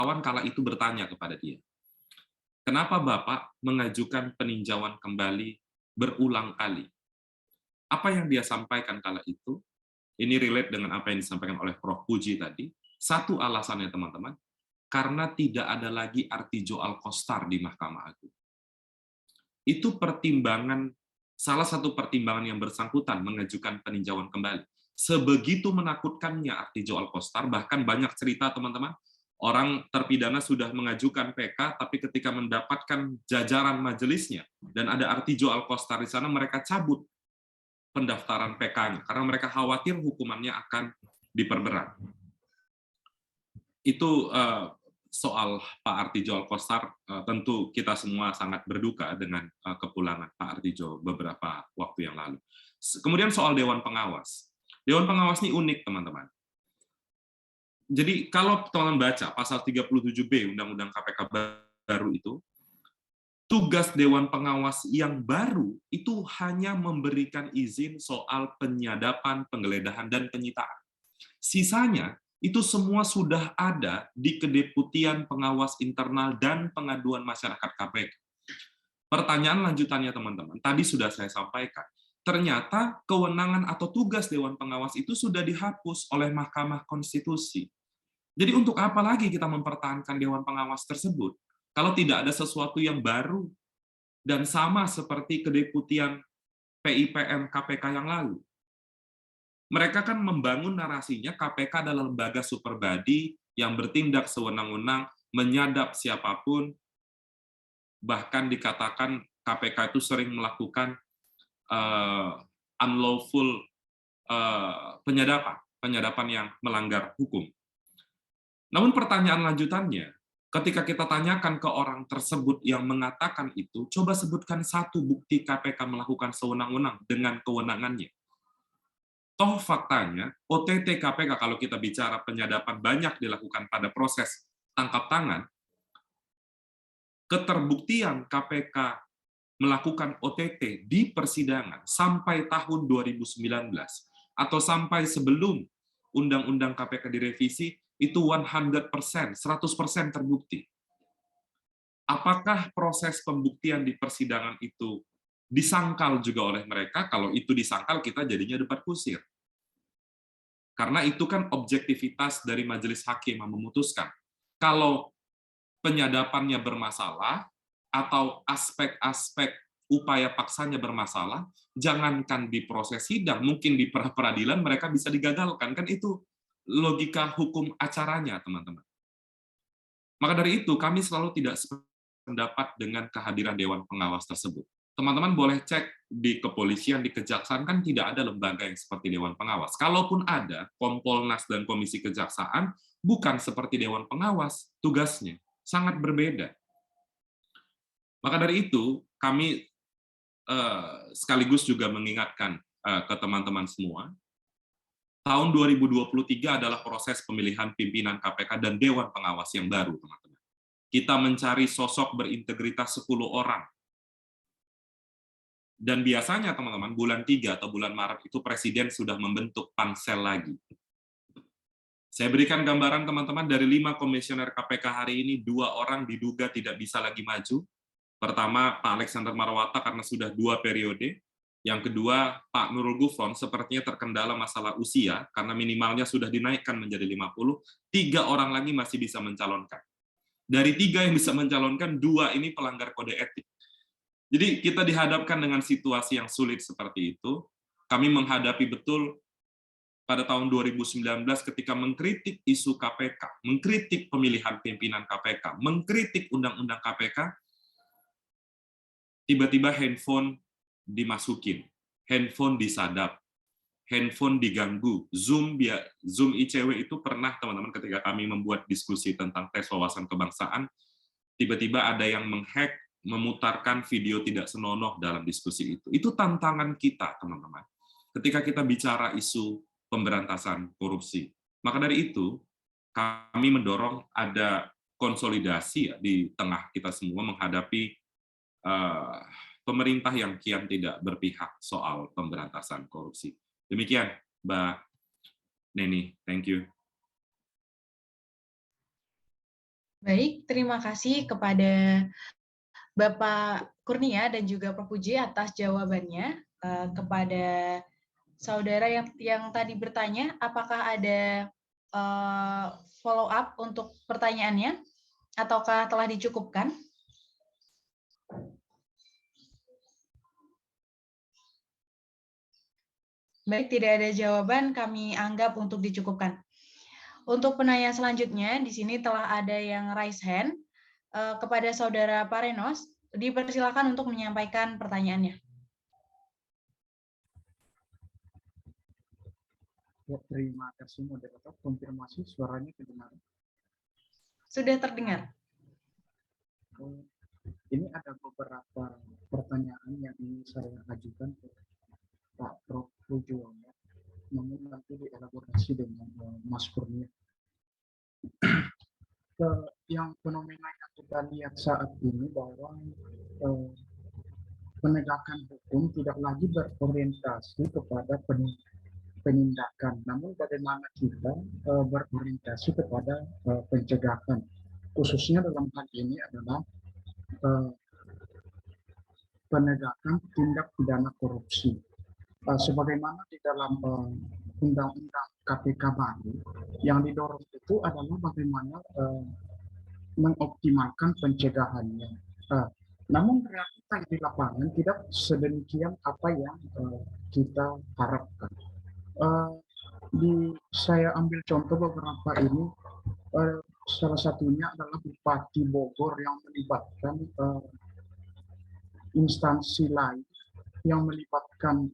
Kawan kala itu bertanya kepada dia, "Kenapa Bapak mengajukan peninjauan kembali berulang kali?" Apa yang dia sampaikan kala itu, ini relate dengan apa yang disampaikan oleh Prof. Puji tadi. Satu alasannya teman-teman, karena tidak ada lagi artijo al-kostar di Mahkamah Agung. Itu salah satu pertimbangan yang bersangkutan mengajukan peninjauan kembali. Sebegitu menakutkannya artijo al-kostar, bahkan banyak cerita teman-teman, orang terpidana sudah mengajukan PK, tapi ketika mendapatkan jajaran majelisnya, dan ada artijo al-kostar di sana, mereka cabut pendaftaran PK-nya, karena mereka khawatir hukumannya akan diperberat. Itu soal Pak Artijo Alkostar, tentu kita semua sangat berduka dengan kepulangan Pak Artijo beberapa waktu yang lalu. Kemudian soal Dewan Pengawas. Dewan Pengawas ini unik, teman-teman. Jadi kalau teman-teman baca pasal 37B Undang-Undang KPK baru itu, tugas Dewan Pengawas yang baru itu hanya memberikan izin soal penyadapan, penggeledahan, dan penyitaan. Sisanya, itu semua sudah ada di Kedeputian Pengawas Internal dan Pengaduan Masyarakat KPK. Pertanyaan lanjutannya, teman-teman, tadi sudah saya sampaikan. Ternyata kewenangan atau tugas Dewan Pengawas itu sudah dihapus oleh Mahkamah Konstitusi. Jadi untuk apa lagi kita mempertahankan Dewan Pengawas tersebut? Kalau tidak ada sesuatu yang baru dan sama seperti Kedeputian PIPM KPK yang lalu. Mereka kan membangun narasinya KPK adalah lembaga super body yang bertindak sewenang-wenang, menyadap siapapun, bahkan dikatakan KPK itu sering melakukan unlawful penyadapan yang melanggar hukum. Namun pertanyaan lanjutannya, ketika kita tanyakan ke orang tersebut yang mengatakan itu, coba sebutkan satu bukti KPK melakukan sewenang-wenang dengan kewenangannya. Toh faktanya, OTT KPK kalau kita bicara penyadapan banyak dilakukan pada proses tangkap tangan, keterbuktian KPK melakukan OTT di persidangan sampai tahun 2019 atau sampai sebelum Undang-Undang KPK direvisi itu 100% terbukti. Apakah proses pembuktian di persidangan itu disangkal juga oleh mereka? Kalau itu disangkal, kita jadinya debat kusir. Karena itu kan objektivitas dari majelis hakim yang memutuskan. Kalau penyadapannya bermasalah, atau aspek-aspek upaya paksanya bermasalah, jangankan di proses sidang, mungkin di peradilan mereka bisa digagalkan. Kan itu logika hukum acaranya, teman-teman. Maka dari itu, kami selalu tidak sependapat dengan kehadiran Dewan Pengawas tersebut. Teman-teman boleh cek di kepolisian, di kejaksaan, kan tidak ada lembaga yang seperti Dewan Pengawas. Kalaupun ada, Kompolnas dan Komisi Kejaksaan bukan seperti Dewan Pengawas, tugasnya sangat berbeda. Maka dari itu, kami sekaligus juga mengingatkan ke teman-teman semua, tahun 2023 adalah proses pemilihan pimpinan KPK dan Dewan Pengawas yang baru, teman-teman. Kita mencari sosok berintegritas 10 orang. Dan biasanya, teman-teman, bulan 3 atau bulan Maret itu Presiden sudah membentuk pansel lagi. Saya berikan gambaran, teman-teman, dari 5 komisioner KPK hari ini, 2 orang diduga tidak bisa lagi maju. Pertama, Pak Alexander Marwata karena sudah 2 periode. Yang kedua, Pak Nurul Gufron sepertinya terkendala masalah usia, karena minimalnya sudah dinaikkan menjadi 50, 3 orang lagi masih bisa mencalonkan. Dari 3 yang bisa mencalonkan, 2 ini pelanggar kode etik. Jadi kita dihadapkan dengan situasi yang sulit seperti itu. Kami menghadapi betul pada tahun 2019 ketika mengkritik isu KPK, mengkritik pemilihan pimpinan KPK, mengkritik Undang-Undang KPK, tiba-tiba handphone dimasukin, handphone disadap, handphone diganggu, Zoom ICW itu pernah, teman-teman, ketika kami membuat diskusi tentang tes wawasan kebangsaan, tiba-tiba ada yang menghack, memutarkan video tidak senonoh dalam diskusi itu. Itu tantangan kita, teman-teman, ketika kita bicara isu pemberantasan korupsi. Maka dari itu, kami mendorong ada konsolidasi di tengah kita semua menghadapi pemerintah yang kian tidak berpihak soal pemberantasan korupsi. Demikian, Mbak Neni. Thank you. Baik, terima kasih kepada Bapak Kurnia dan juga Prof. Puji atas jawabannya. Kepada saudara yang tadi bertanya, apakah ada follow up untuk pertanyaannya, ataukah telah dicukupkan? Baik, tidak ada jawaban, kami anggap untuk dicukupkan. Untuk penanya selanjutnya, di sini telah ada yang raise hand. Kepada saudara Parenos, dipersilakan untuk menyampaikan pertanyaannya. Ya, terima kasih moderator. Konfirmasi suaranya kedengaran. Sudah terdengar. Ini ada beberapa pertanyaan yang ingin saya ajukan ke Pak Prof. Pujuwono, namun nanti dielaborasi dengan Mas Kurnia. Yang fenomena yang kita lihat saat ini bahwa penegakan hukum tidak lagi berorientasi kepada penindakan, namun bagaimana kita berorientasi kepada pencegahan, khususnya dalam hal ini adalah penegakan tindak pidana korupsi. Sebagaimana di dalam undang-undang KPK baru yang didorong itu adalah bagaimana mengoptimalkan pencegahannya. Namun realita di lapangan tidak sedemikian apa yang kita harapkan. Saya ambil contoh beberapa ini, salah satunya adalah Bupati Bogor yang melibatkan instansi lain, yang melibatkan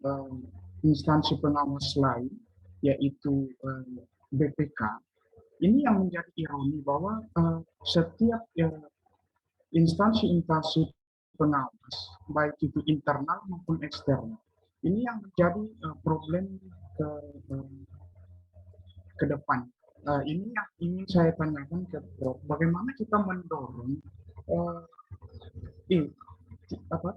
instansi pengawas lain, yaitu BPK. Ini yang menjadi ironi bahwa setiap instansi-instansi pengawas, baik itu internal maupun eksternal, ini yang menjadi problem ke depan. Ini yang ingin saya tanyakan ke Prof. Bagaimana kita mendorong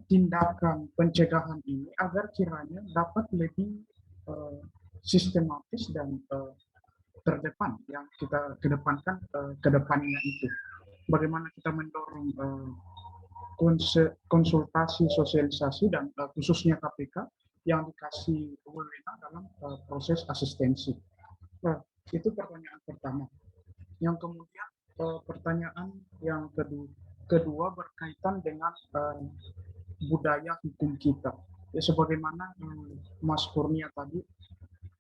tindakan pencegahan ini agar kiranya dapat lebih sistematis dan terdepan yang kita kedepankan ke depannya itu. Bagaimana kita mendorong konsultasi, sosialisasi, dan khususnya KPK yang dikasih wewenang dalam proses asistensi. Itu pertanyaan pertama. Yang kemudian pertanyaan yang kedua berkaitan dengan budaya hukum kita. Ya, sebagaimana Mas Kurnia tadi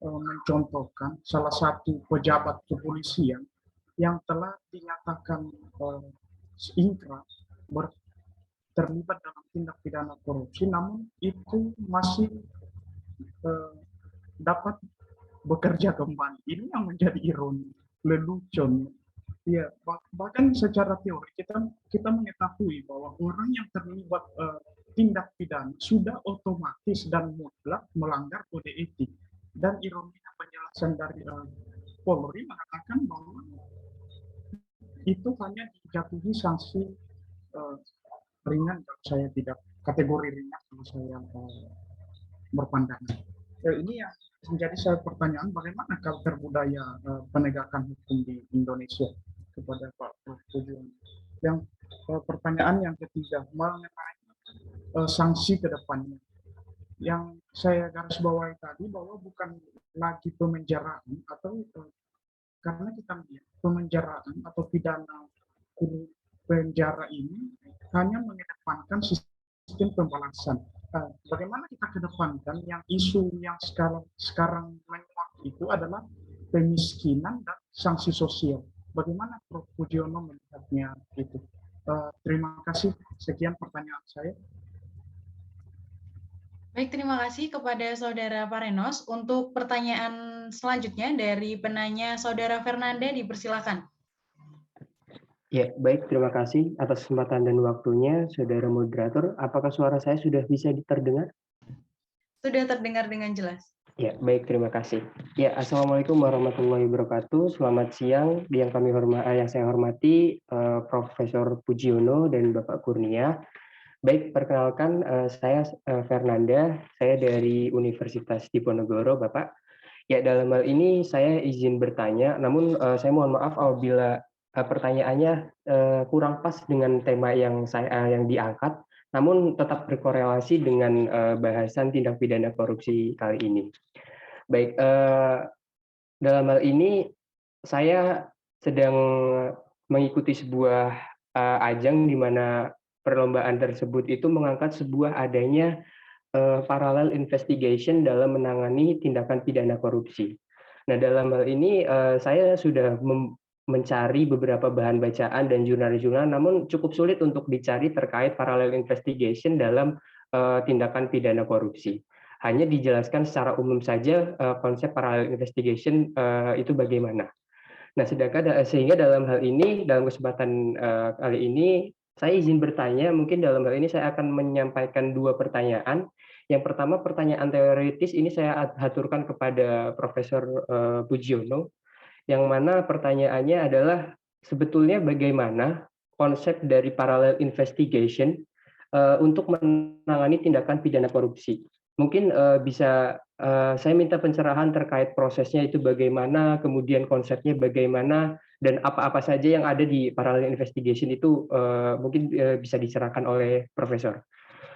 mencontohkan salah satu pejabat kepolisian yang telah dinyatakan ingkrah terlibat dalam tindak pidana korupsi, namun itu masih dapat bekerja kembali. Ini yang menjadi ironi, lelucon. Ya, bahkan secara teori kita mengetahui bahwa orang yang terlibat tindak pidana sudah otomatis dan mutlak melanggar kode etik. Dan ironinya penjelasan dari Polri mengatakan bahwa itu hanya dijatuhi sanksi ringan, kalau saya tidak kategori ringan, kalau saya berpandangan. Ini yang menjadi pertanyaan, bagaimana culture budaya penegakan hukum di Indonesia kepada Pak Prof. Pujuwono. Yang pertanyaan yang ketiga mengenai sanksi ke depannya. Yang saya garis bawahi tadi bahwa bukan lagi pemenjaraan atau karena kita lihat pemenjaraan atau pidana penjara ini hanya mengedepankan sistem pembalasan. Bagaimana kita kedepankan yang isu yang sekarang menguat itu adalah pemiskinan dan sanksi sosial. Bagaimana Prof. Pujuwono melihatnya itu? Terima kasih. Sekian pertanyaan saya. Baik, terima kasih kepada Saudara Parenos. Untuk pertanyaan selanjutnya dari penanya Saudara Fernanda, dipersilakan. Ya, baik. Terima kasih atas kesempatan dan waktunya, Saudara Moderator. Apakah suara saya sudah bisa terdengar? Sudah terdengar dengan jelas. Ya, baik. Terima kasih. Ya, Assalamualaikum warahmatullahi wabarakatuh. Selamat siang. Yang saya hormati Profesor Pujuwono dan Bapak Kurnia. Baik, perkenalkan saya Fernanda. Saya dari Universitas Diponegoro, Bapak. Ya, dalam hal ini saya izin bertanya, namun saya mohon maaf apabila pertanyaannya kurang pas dengan tema yang yang diangkat, namun tetap berkorelasi dengan bahasan tindak pidana korupsi kali ini. Baik, dalam hal ini saya sedang mengikuti sebuah ajang di mana perlombaan tersebut itu mengangkat sebuah adanya parallel investigation dalam menangani tindakan pidana korupsi. Nah, dalam hal ini saya sudah mencari beberapa bahan bacaan dan jurnal-jurnal, namun cukup sulit untuk dicari terkait parallel investigation dalam tindakan pidana korupsi. Hanya dijelaskan secara umum saja konsep parallel investigation itu bagaimana. Nah, sehingga dalam hal ini, dalam kesempatan kali ini, saya izin bertanya, mungkin dalam hal ini saya akan menyampaikan 2 pertanyaan. Yang pertama, pertanyaan teoritis ini saya aturkan kepada Profesor Pujiono, yang mana pertanyaannya adalah sebetulnya bagaimana konsep dari parallel investigation untuk menangani tindakan pidana korupsi. Mungkin bisa saya minta pencerahan terkait prosesnya itu bagaimana, kemudian konsepnya bagaimana, dan apa-apa saja yang ada di parallel investigation itu mungkin bisa dicerahkan oleh Profesor.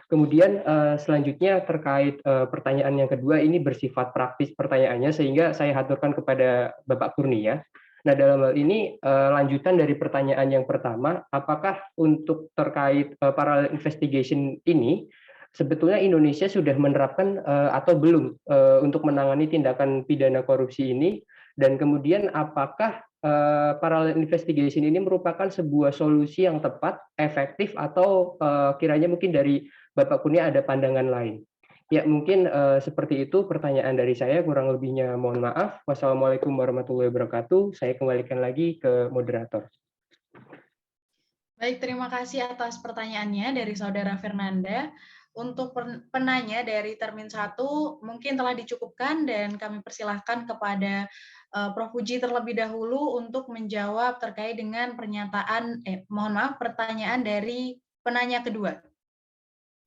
Kemudian selanjutnya terkait pertanyaan yang kedua, ini bersifat praktis pertanyaannya, sehingga saya aturkan kepada Bapak Kurnia. Nah, dalam hal ini lanjutan dari pertanyaan yang pertama, apakah untuk terkait parallel investigation ini, sebetulnya Indonesia sudah menerapkan atau belum untuk menangani tindakan pidana korupsi ini, dan kemudian apakah parallel investigation ini merupakan sebuah solusi yang tepat, efektif, atau kiranya mungkin dari Bapak Kurnia ada pandangan lain? Ya, mungkin seperti itu pertanyaan dari saya, kurang lebihnya mohon maaf. Wassalamualaikum warahmatullahi wabarakatuh. Saya kembalikan lagi ke moderator. Baik, terima kasih atas pertanyaannya dari Saudara Fernanda. Untuk penanya dari Termin 1 mungkin telah dicukupkan dan kami persilahkan kepada Prof. Puji terlebih dahulu untuk menjawab terkait dengan pertanyaan dari penanya kedua.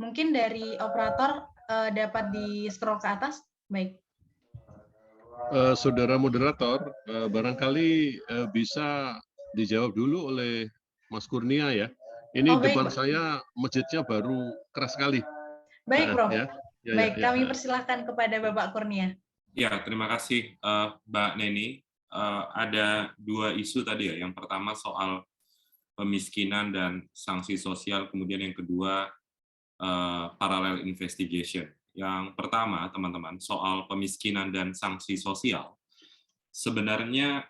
Mungkin dari operator dapat di-scroll ke atas. Baik. Saudara moderator, barangkali bisa dijawab dulu oleh Mas Kurnia ya. Ini depan saya masjidnya baru keras sekali. Baik, Prof. Ya. Baik, kami persilahkan kepada Bapak Kurnia. Ya, terima kasih Mbak Neni. Ada 2 isu tadi ya. Yang pertama soal pemiskinan dan sanksi sosial, kemudian yang kedua parallel investigation. Yang pertama, teman-teman, soal pemiskinan dan sanksi sosial. Sebenarnya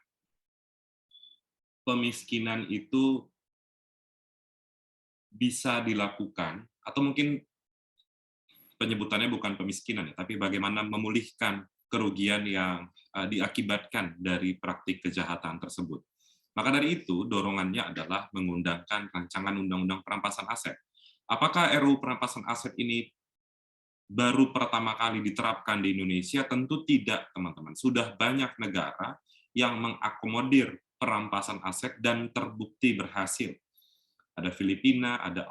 pemiskinan itu bisa dilakukan, atau mungkin penyebutannya bukan pemiskinan, tapi bagaimana memulihkan kerugian yang diakibatkan dari praktik kejahatan tersebut. Maka dari itu, dorongannya adalah mengundangkan rancangan undang-undang perampasan aset. Apakah RUU perampasan aset ini baru pertama kali diterapkan di Indonesia? Tentu tidak, teman-teman. Sudah banyak negara yang mengakomodir perampasan aset dan terbukti berhasil. Ada Filipina, ada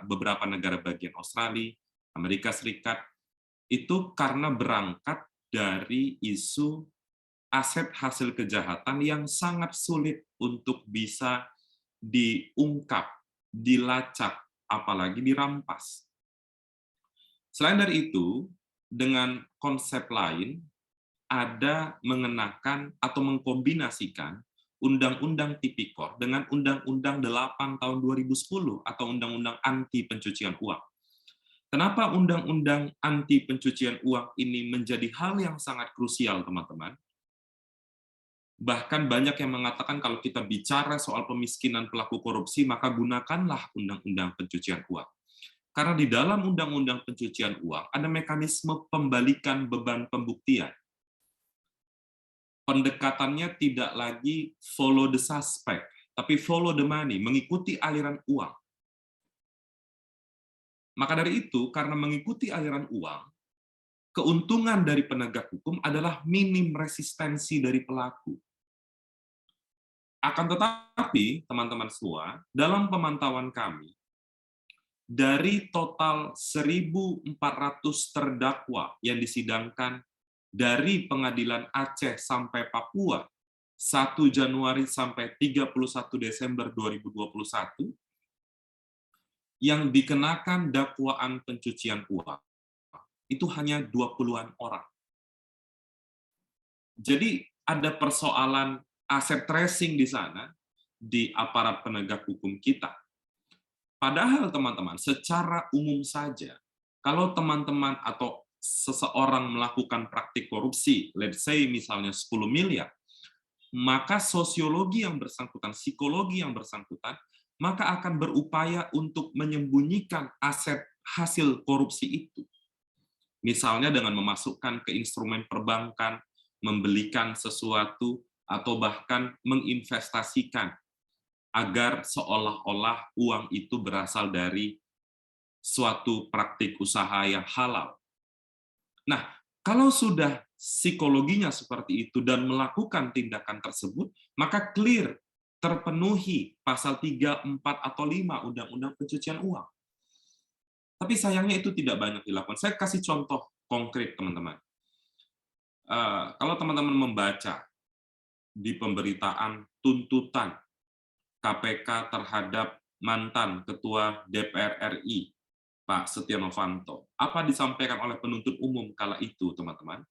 beberapa negara bagian Australia, Amerika Serikat. Itu karena berangkat dari isu aset hasil kejahatan yang sangat sulit untuk bisa diungkap, dilacak, apalagi dirampas. Selain dari itu, dengan konsep lain, ada mengenakan atau mengkombinasikan Undang-Undang Tipikor dengan Undang-Undang 8 tahun 2010 atau Undang-Undang Anti Pencucian Uang. Kenapa Undang-Undang Anti Pencucian Uang ini menjadi hal yang sangat krusial, teman-teman? Bahkan banyak yang mengatakan kalau kita bicara soal pemiskinan pelaku korupsi, maka gunakanlah Undang-Undang Pencucian Uang. Karena di dalam Undang-Undang Pencucian Uang ada mekanisme pembalikan beban pembuktian. Pendekatannya tidak lagi follow the suspect, tapi follow the money, mengikuti aliran uang. Maka dari itu, karena mengikuti aliran uang, keuntungan dari penegak hukum adalah minim resistensi dari pelaku. Akan tetapi, teman-teman semua, dalam pemantauan kami, dari total 1.400 terdakwa yang disidangkan dari pengadilan Aceh sampai Papua, 1 Januari sampai 31 Desember 2021 yang dikenakan dakwaan pencucian uang itu hanya 20-an orang. Jadi ada persoalan aset tracing di sana di aparat penegak hukum kita. Padahal teman-teman, secara umum saja, kalau teman-teman atau seseorang melakukan praktik korupsi, let's say misalnya 10 miliar, maka sosiologi yang bersangkutan, psikologi yang bersangkutan, maka akan berupaya untuk menyembunyikan aset hasil korupsi itu. Misalnya dengan memasukkan ke instrumen perbankan, membelikan sesuatu, atau bahkan menginvestasikan agar seolah-olah uang itu berasal dari suatu praktik usaha yang halal. Nah, kalau sudah psikologinya seperti itu dan melakukan tindakan tersebut, maka clear terpenuhi pasal 3, 4, atau 5 Undang-Undang Pencucian Uang. Tapi sayangnya itu tidak banyak dilakukan. Saya kasih contoh konkret, teman-teman. Kalau teman-teman membaca di pemberitaan tuntutan KPK terhadap mantan Ketua DPR RI, Pak Setia Novanto, apa disampaikan oleh penuntut umum kala itu, teman-teman?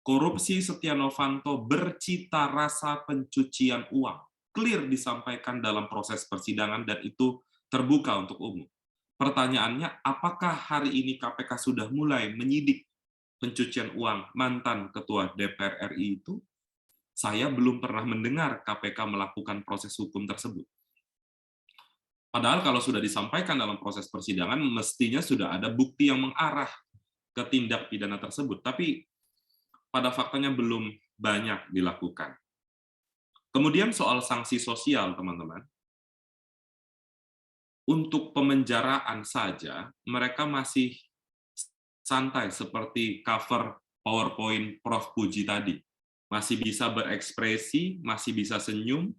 Korupsi Setia Novanto bercita rasa pencucian uang. Clear disampaikan dalam proses persidangan dan itu terbuka untuk umum. Pertanyaannya, apakah hari ini KPK sudah mulai menyidik pencucian uang mantan Ketua DPR RI itu? Saya belum pernah mendengar KPK melakukan proses hukum tersebut. Padahal kalau sudah disampaikan dalam proses persidangan, mestinya sudah ada bukti yang mengarah ke tindak pidana tersebut. Tapi pada faktanya belum banyak dilakukan. Kemudian soal sanksi sosial, teman-teman. Untuk pemenjaraan saja, mereka masih santai seperti cover PowerPoint Prof. Puji tadi. Masih bisa berekspresi, masih bisa senyum,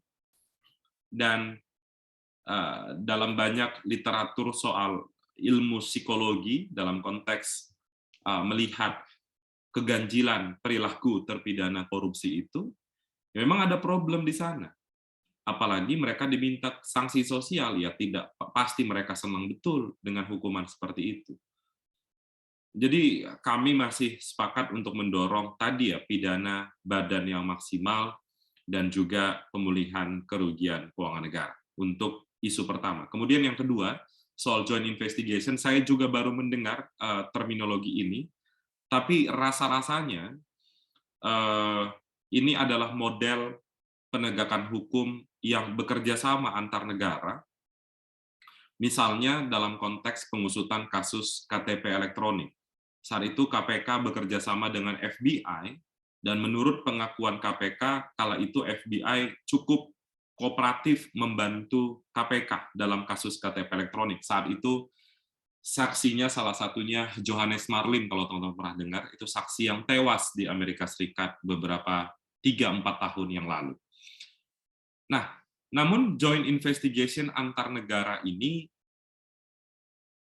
dan dalam banyak literatur soal ilmu psikologi dalam konteks melihat keganjilan perilaku terpidana korupsi itu, memang ada problem di sana. Apalagi mereka diminta sanksi sosial, ya tidak pasti mereka senang betul dengan hukuman seperti itu. Jadi kami masih sepakat untuk mendorong tadi ya pidana badan yang maksimal dan juga pemulihan kerugian keuangan negara untuk isu pertama. Kemudian yang kedua, soal joint investigation, saya juga baru mendengar terminologi ini, tapi rasa-rasanya ini adalah model penegakan hukum yang bekerja sama antar negara, misalnya dalam konteks pengusutan kasus KTP elektronik. Saat itu KPK bekerja sama dengan FBI, dan menurut pengakuan KPK, kala itu FBI cukup kooperatif membantu KPK dalam kasus KTP elektronik. Saat itu saksinya salah satunya Johannes Marlim, kalau teman-teman pernah dengar, itu saksi yang tewas di Amerika Serikat beberapa 3-4 tahun yang lalu. Nah, namun joint investigation antar negara ini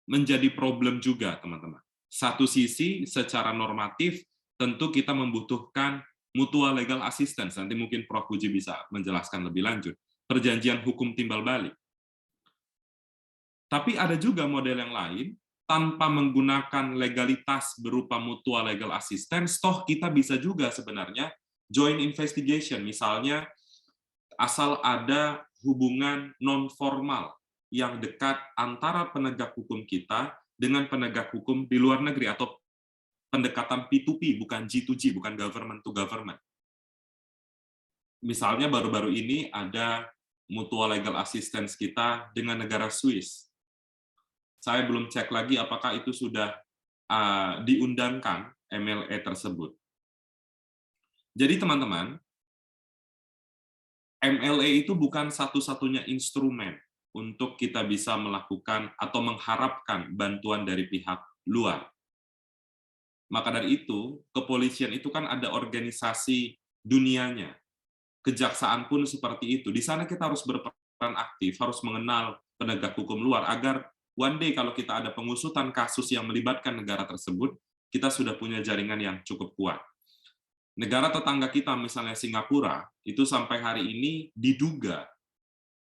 menjadi problem juga, teman-teman. Satu sisi, secara normatif, tentu kita membutuhkan mutual legal assistance. Nanti mungkin Prof. Puji bisa menjelaskan lebih lanjut. Perjanjian hukum timbal balik. Tapi ada juga model yang lain, tanpa menggunakan legalitas berupa mutual legal assistance, toh kita bisa juga sebenarnya joint investigation. Misalnya, asal ada hubungan non-formal yang dekat antara penegak hukum kita dengan penegak hukum di luar negeri, atau pendekatan P2P, bukan G2G, bukan government to government. Misalnya baru-baru ini ada mutual legal assistance kita dengan negara Swiss. Saya belum cek lagi apakah itu sudah diundangkan MLA tersebut. Jadi teman-teman, MLA itu bukan satu-satunya instrumen untuk kita bisa melakukan atau mengharapkan bantuan dari pihak luar. Maka dari itu, kepolisian itu kan ada organisasi dunianya. Kejaksaan pun seperti itu. Di sana kita harus berperan aktif, harus mengenal penegak hukum luar, agar one day kalau kita ada pengusutan kasus yang melibatkan negara tersebut, kita sudah punya jaringan yang cukup kuat. negara tetangga kita, misalnya Singapura, itu sampai hari ini diduga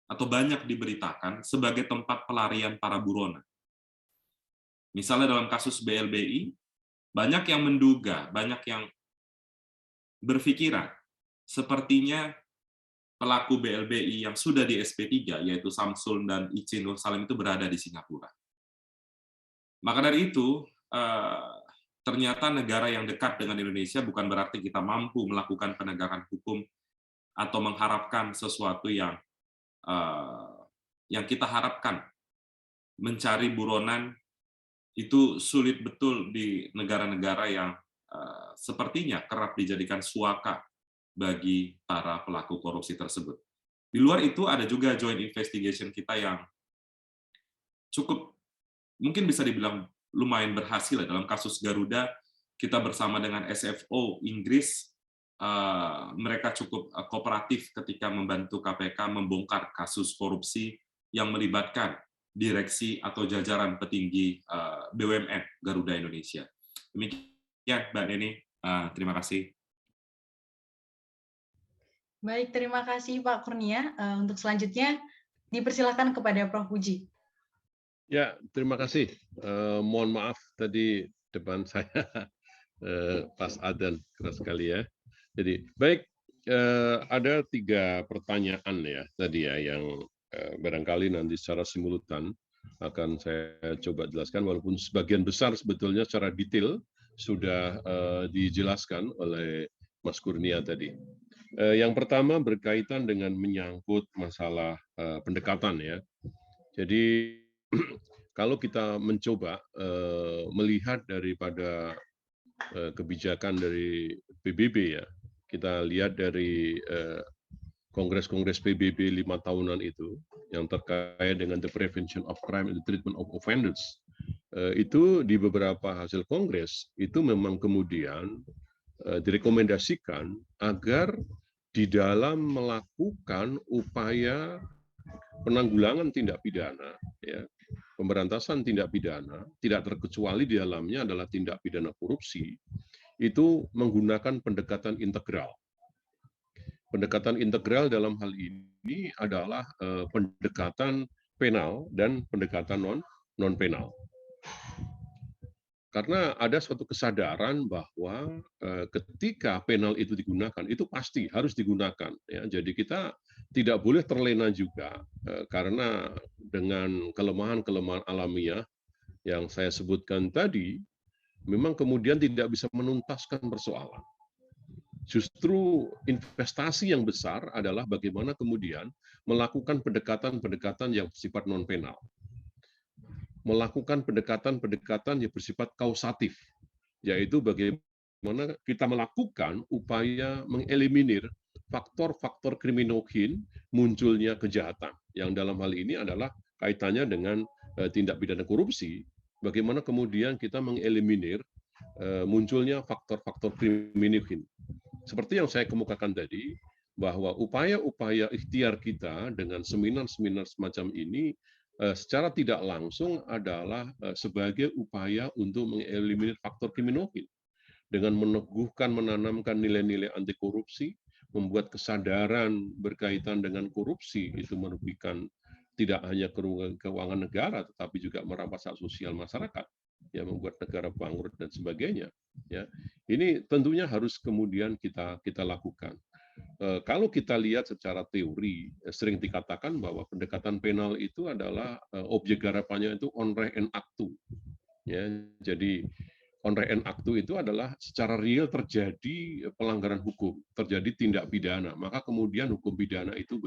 atau banyak diberitakan sebagai tempat pelarian para buronan. Misalnya dalam kasus BLBI, banyak yang menduga, banyak yang berpikiran, sepertinya pelaku BLBI yang sudah di SP3, yaitu Samsul dan Ici Nur Salim itu berada di Singapura. Maka dari itu, ternyata negara yang dekat dengan Indonesia bukan berarti kita mampu melakukan penegakan hukum atau mengharapkan sesuatu yang kita harapkan. Mencari buronan itu sulit betul di negara-negara yang sepertinya kerap dijadikan suaka bagi para pelaku korupsi tersebut. Di luar itu ada juga joint investigation kita yang cukup, mungkin bisa dibilang lumayan berhasil. Dalam kasus Garuda, kita bersama dengan SFO Inggris, mereka cukup kooperatif ketika membantu KPK membongkar kasus korupsi yang melibatkan direksi atau jajaran petinggi BUMN Garuda Indonesia. Demikian, Mbak Neni. Terima kasih. Baik, terima kasih Pak Kurnia. Untuk selanjutnya, dipersilakan kepada Prof. Puji. Ya, terima kasih. Mohon maaf tadi depan saya pas adzan keras sekali ya. Jadi baik, ada 3 pertanyaan ya tadi ya yang barangkali nanti secara simultan akan saya coba jelaskan, walaupun sebagian besar sebetulnya secara detail sudah dijelaskan oleh Mas Kurnia tadi. Yang pertama berkaitan dengan menyangkut masalah pendekatan ya. Jadi kalau kita mencoba melihat daripada kebijakan dari PBB ya, kita lihat dari kongres-kongres PBB 5 tahunan itu yang terkait dengan the prevention of crime and the treatment of offenders, itu di beberapa hasil kongres itu memang kemudian direkomendasikan agar di dalam melakukan upaya penanggulangan tindak pidana, ya, pemberantasan tindak pidana, tidak terkecuali di dalamnya adalah tindak pidana korupsi, itu menggunakan pendekatan integral. Pendekatan integral dalam hal ini adalah pendekatan penal dan pendekatan non-penal. Karena ada suatu kesadaran bahwa ketika penal itu digunakan, itu pasti harus digunakan. Ya. Jadi kita tidak boleh terlena juga, karena dengan kelemahan-kelemahan alamiah yang saya sebutkan tadi, memang kemudian tidak bisa menuntaskan persoalan. Justru investasi yang besar adalah bagaimana kemudian melakukan pendekatan-pendekatan yang bersifat non-penal. Melakukan pendekatan-pendekatan yang bersifat kausatif, yaitu bagaimana kita melakukan upaya mengeliminir faktor-faktor kriminogen munculnya kejahatan, yang dalam hal ini adalah kaitannya dengan tindak pidana korupsi, bagaimana kemudian kita mengeliminir munculnya faktor-faktor kriminogen. Seperti yang saya kemukakan tadi, bahwa upaya-upaya ikhtiar kita dengan seminar-seminar semacam ini secara tidak langsung adalah sebagai upaya untuk mengeliminir faktor kriminogen dengan meneguhkan, menanamkan nilai-nilai anti korupsi, membuat kesadaran berkaitan dengan korupsi itu merugikan tidak hanya keuangan negara, tetapi juga merampas hak sosial masyarakat, ya, membuat negara bangkrut dan sebagainya. Ya, ini tentunya harus kemudian kita lakukan. Kalau kita lihat secara teori, sering dikatakan bahwa pendekatan penal itu adalah objek garapannya itu on re and actu. Ya, jadi on re and actu itu adalah secara real terjadi pelanggaran hukum, terjadi tindak pidana, maka kemudian hukum pidana itu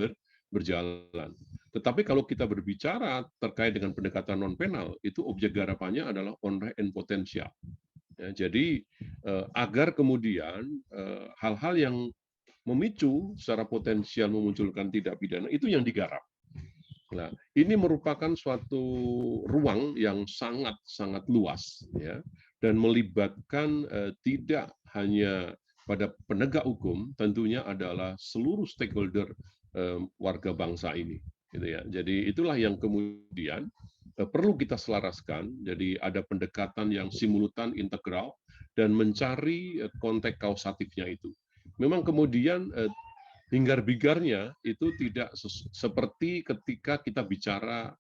berjalan. Tetapi kalau kita berbicara terkait dengan pendekatan non penal, itu objek garapannya adalah on re and potential. Ya, jadi agar kemudian hal-hal yang memicu secara potensial memunculkan tindak pidana itu yang digarap. Nah, ini merupakan suatu ruang yang sangat luas, ya, dan melibatkan tidak hanya pada penegak hukum, tentunya adalah seluruh stakeholder warga bangsa ini, gitu ya. Jadi itulah yang kemudian perlu kita selaraskan. Jadi ada pendekatan yang simultan integral dan mencari konteks kausatifnya itu. Memang kemudian hingar-bingarnya itu tidak seperti ketika kita bicara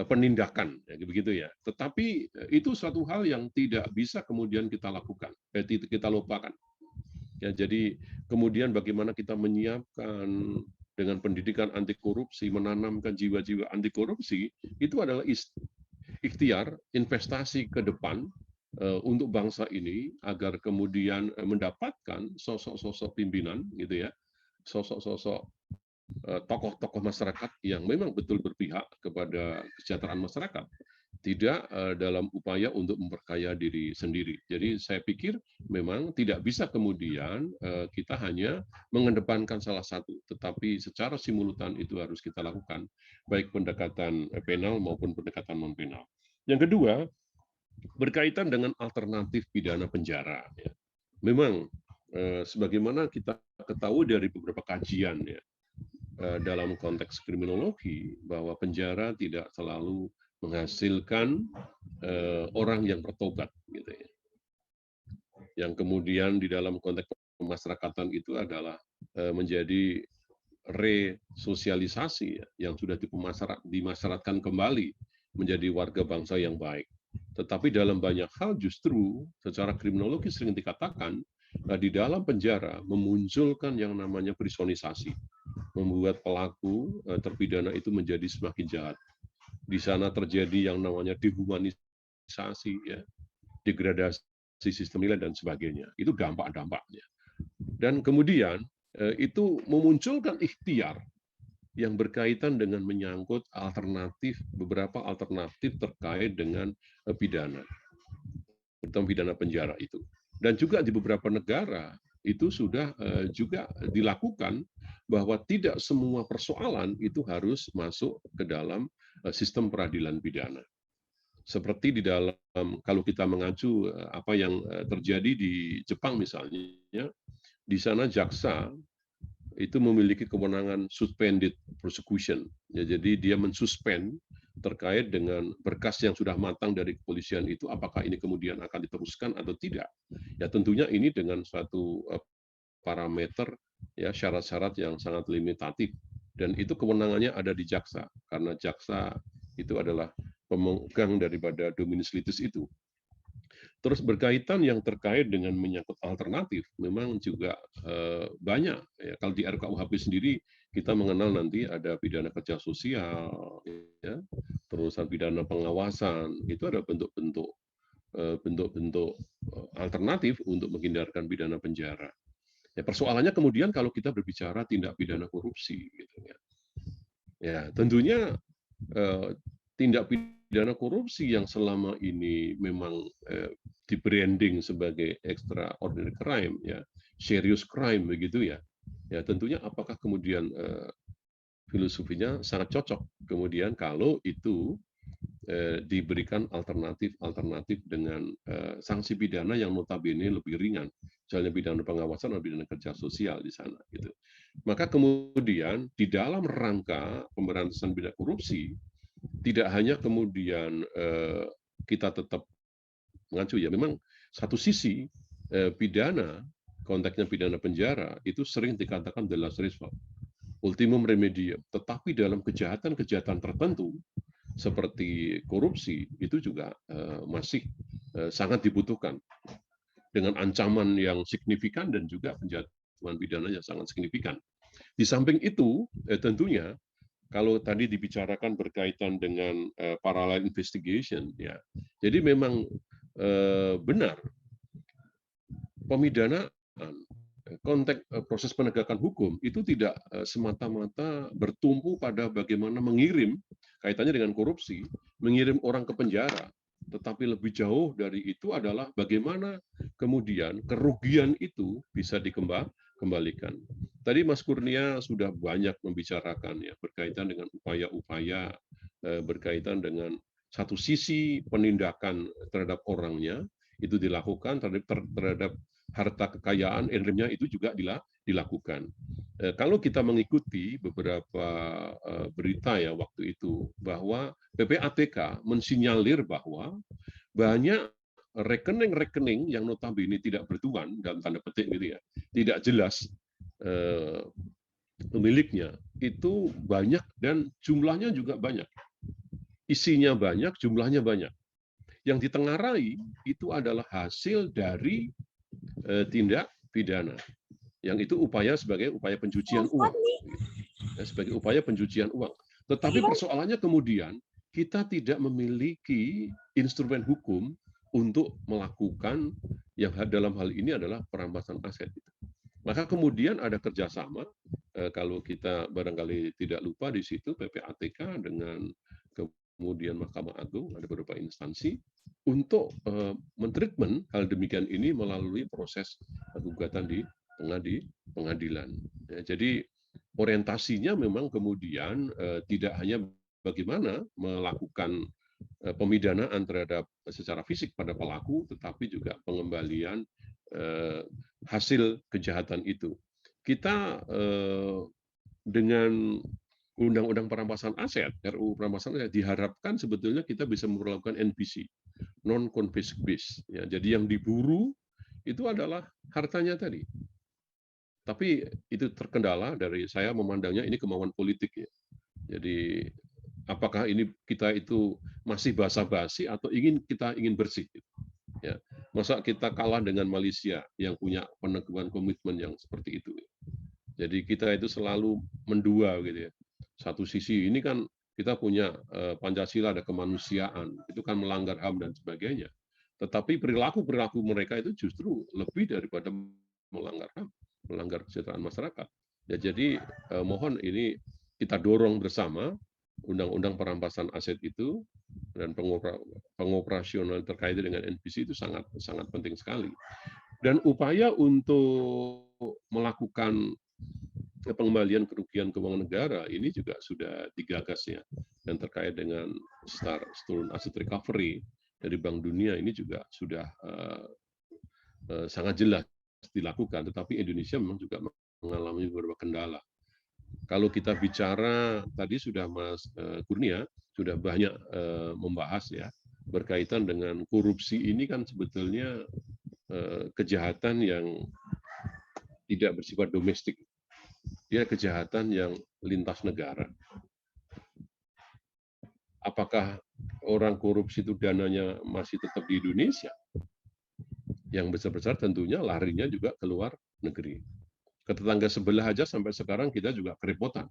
penindakan, ya, begitu ya. Tetapi itu suatu hal yang tidak bisa kemudian kita lakukan, kita lupakan. Ya, jadi kemudian bagaimana kita menyiapkan dengan pendidikan anti korupsi, menanamkan jiwa-jiwa anti korupsi, itu adalah ikhtiar investasi ke depan untuk bangsa ini agar kemudian mendapatkan sosok-sosok pimpinan, gitu ya, sosok-sosok tokoh-tokoh masyarakat yang memang betul berpihak kepada kesejahteraan masyarakat, tidak dalam upaya untuk memperkaya diri sendiri. Jadi saya pikir memang tidak bisa kemudian kita hanya mengedepankan salah satu, tetapi secara simultan itu harus kita lakukan, baik pendekatan penal maupun pendekatan non-penal. Yang kedua, berkaitan dengan alternatif pidana penjara. Ya. Memang sebagaimana kita ketahui dari beberapa kajian, ya, dalam konteks kriminologi, bahwa penjara tidak selalu menghasilkan orang yang bertobat, gitu ya. Yang kemudian di dalam konteks pemasyarakatan itu adalah menjadi resosialisasi, ya, yang sudah dimasyaratkan kembali menjadi warga bangsa yang baik. Tetapi dalam banyak hal justru secara kriminologi sering dikatakan di dalam penjara memunculkan yang namanya prisonisasi, membuat pelaku terpidana itu menjadi semakin jahat. Di sana terjadi yang namanya dehumanisasi, ya, degradasi sistem nilai dan sebagainya. Itu dampak-dampaknya. Dan kemudian itu memunculkan ikhtiar yang berkaitan dengan menyangkut beberapa alternatif terkait dengan pidana, terutama pidana penjara itu. Dan juga di beberapa negara itu sudah juga dilakukan bahwa tidak semua persoalan itu harus masuk ke dalam sistem peradilan pidana. Seperti di dalam, kalau kita mengacu apa yang terjadi di Jepang misalnya, di sana jaksa itu memiliki kewenangan suspended prosecution. Ya, jadi dia mensuspend terkait dengan berkas yang sudah matang dari kepolisian itu, apakah ini kemudian akan diteruskan atau tidak. Ya tentunya ini dengan suatu parameter, ya, syarat-syarat yang sangat limitatif. Dan itu kewenangannya ada di jaksa, karena jaksa itu adalah pemegang daripada dominus litis itu. Terus berkaitan yang terkait dengan menyangkut alternatif, memang juga banyak. Ya, kalau di RKUHP sendiri kita mengenal nanti ada pidana kerja sosial, ya, terusan pidana pengawasan, itu ada bentuk-bentuk alternatif untuk menghindarkan pidana penjara. Ya, persoalannya kemudian kalau kita berbicara tindak pidana korupsi, gitu ya. Ya, tentunya tindak pidana korupsi yang selama ini memang di-branding sebagai extraordinary crime, ya, serious crime begitu ya. Ya tentunya apakah kemudian filosofinya sangat cocok kemudian kalau itu diberikan alternatif dengan sanksi pidana yang notabene lebih ringan, misalnya pidana pengawasan atau pidana kerja sosial di sana, gitu. Maka kemudian di dalam rangka pemberantasan pidana korupsi tidak hanya kemudian kita tetap mengacu, ya, memang satu sisi pidana, konteksnya pidana penjara itu sering dikatakan the last resort, ultimum remedium, tetapi dalam kejahatan-kejahatan tertentu seperti korupsi itu juga masih sangat dibutuhkan dengan ancaman yang signifikan dan juga penjatuhan pidana yang sangat signifikan. Di samping itu tentunya kalau tadi dibicarakan berkaitan dengan parallel investigation, ya, jadi memang benar pemidanaan, konteks proses penegakan hukum itu tidak semata-mata bertumpu pada bagaimana mengirim, kaitannya dengan korupsi, mengirim orang ke penjara, tetapi lebih jauh dari itu adalah bagaimana kemudian kerugian itu bisa dikembalikan. Tadi Mas Kurnia sudah banyak membicarakan, ya, berkaitan dengan upaya-upaya berkaitan dengan satu sisi penindakan terhadap orangnya itu dilakukan, terhadap harta kekayaan endemnya itu juga dilakukan. Kalau kita mengikuti beberapa berita, ya, waktu itu bahwa PPATK mensinyalir bahwa banyak rekening-rekening yang notabene tidak bertuan dalam tanda petik gitu ya, tidak jelas pemiliknya itu banyak dan jumlahnya juga banyak. Isinya banyak, jumlahnya banyak. Yang ditengarai itu adalah hasil dari tindak pidana. Yang itu sebagai upaya pencucian uang. Sebagai upaya pencucian uang. Tetapi persoalannya kemudian kita tidak memiliki instrumen hukum untuk melakukan yang dalam hal ini adalah perampasan aset. Maka kemudian ada kerjasama, kalau kita barangkali tidak lupa di situ PPATK dengan kemudian Mahkamah Agung, ada beberapa instansi untuk mentreatment hal demikian ini melalui proses gugatan di pengadilan. Ya, jadi orientasinya memang kemudian tidak hanya bagaimana melakukan pemidanaan terhadap secara fisik pada pelaku, tetapi juga pengembalian hasil kejahatan itu. Kita dengan Undang-Undang Perampasan Aset, RUU Perampasan Aset, diharapkan sebetulnya kita bisa memperlakukan NPC, non-confisc base. Ya, jadi yang diburu itu adalah hartanya tadi. Tapi itu terkendala dari saya memandangnya ini kemauan politik ya. Jadi apakah ini kita itu masih basa-basi atau kita ingin bersih? Ya, masa kita kalah dengan Malaysia yang punya peneguhan komitmen yang seperti itu? Jadi kita itu selalu mendua gitu ya. Satu sisi ini kan kita punya Pancasila, ada kemanusiaan, itu kan melanggar HAM dan sebagainya. Tetapi perilaku mereka itu justru lebih daripada melanggar HAM, melanggar kesejahteraan masyarakat. Ya, jadi mohon ini kita dorong bersama Undang-Undang Perampasan Aset itu dan pengoperasional terkait dengan NPC itu sangat penting sekali. Dan upaya untuk melakukan pengembalian kerugian keuangan negara ini juga sudah digagas ya, dan terkait dengan Stolen Asset Recovery dari Bank Dunia ini juga sudah sangat jelas dilakukan, tetapi Indonesia memang juga mengalami beberapa kendala. Kalau kita bicara tadi sudah Mas Kurnia sudah banyak membahas ya berkaitan dengan korupsi ini kan sebetulnya kejahatan yang tidak bersifat domestik. Dia kejahatan yang lintas negara. Apakah orang korupsi itu dananya masih tetap di Indonesia? Yang besar-besar tentunya larinya juga ke luar negeri. Ke tetangga sebelah aja sampai sekarang kita juga kerepotan.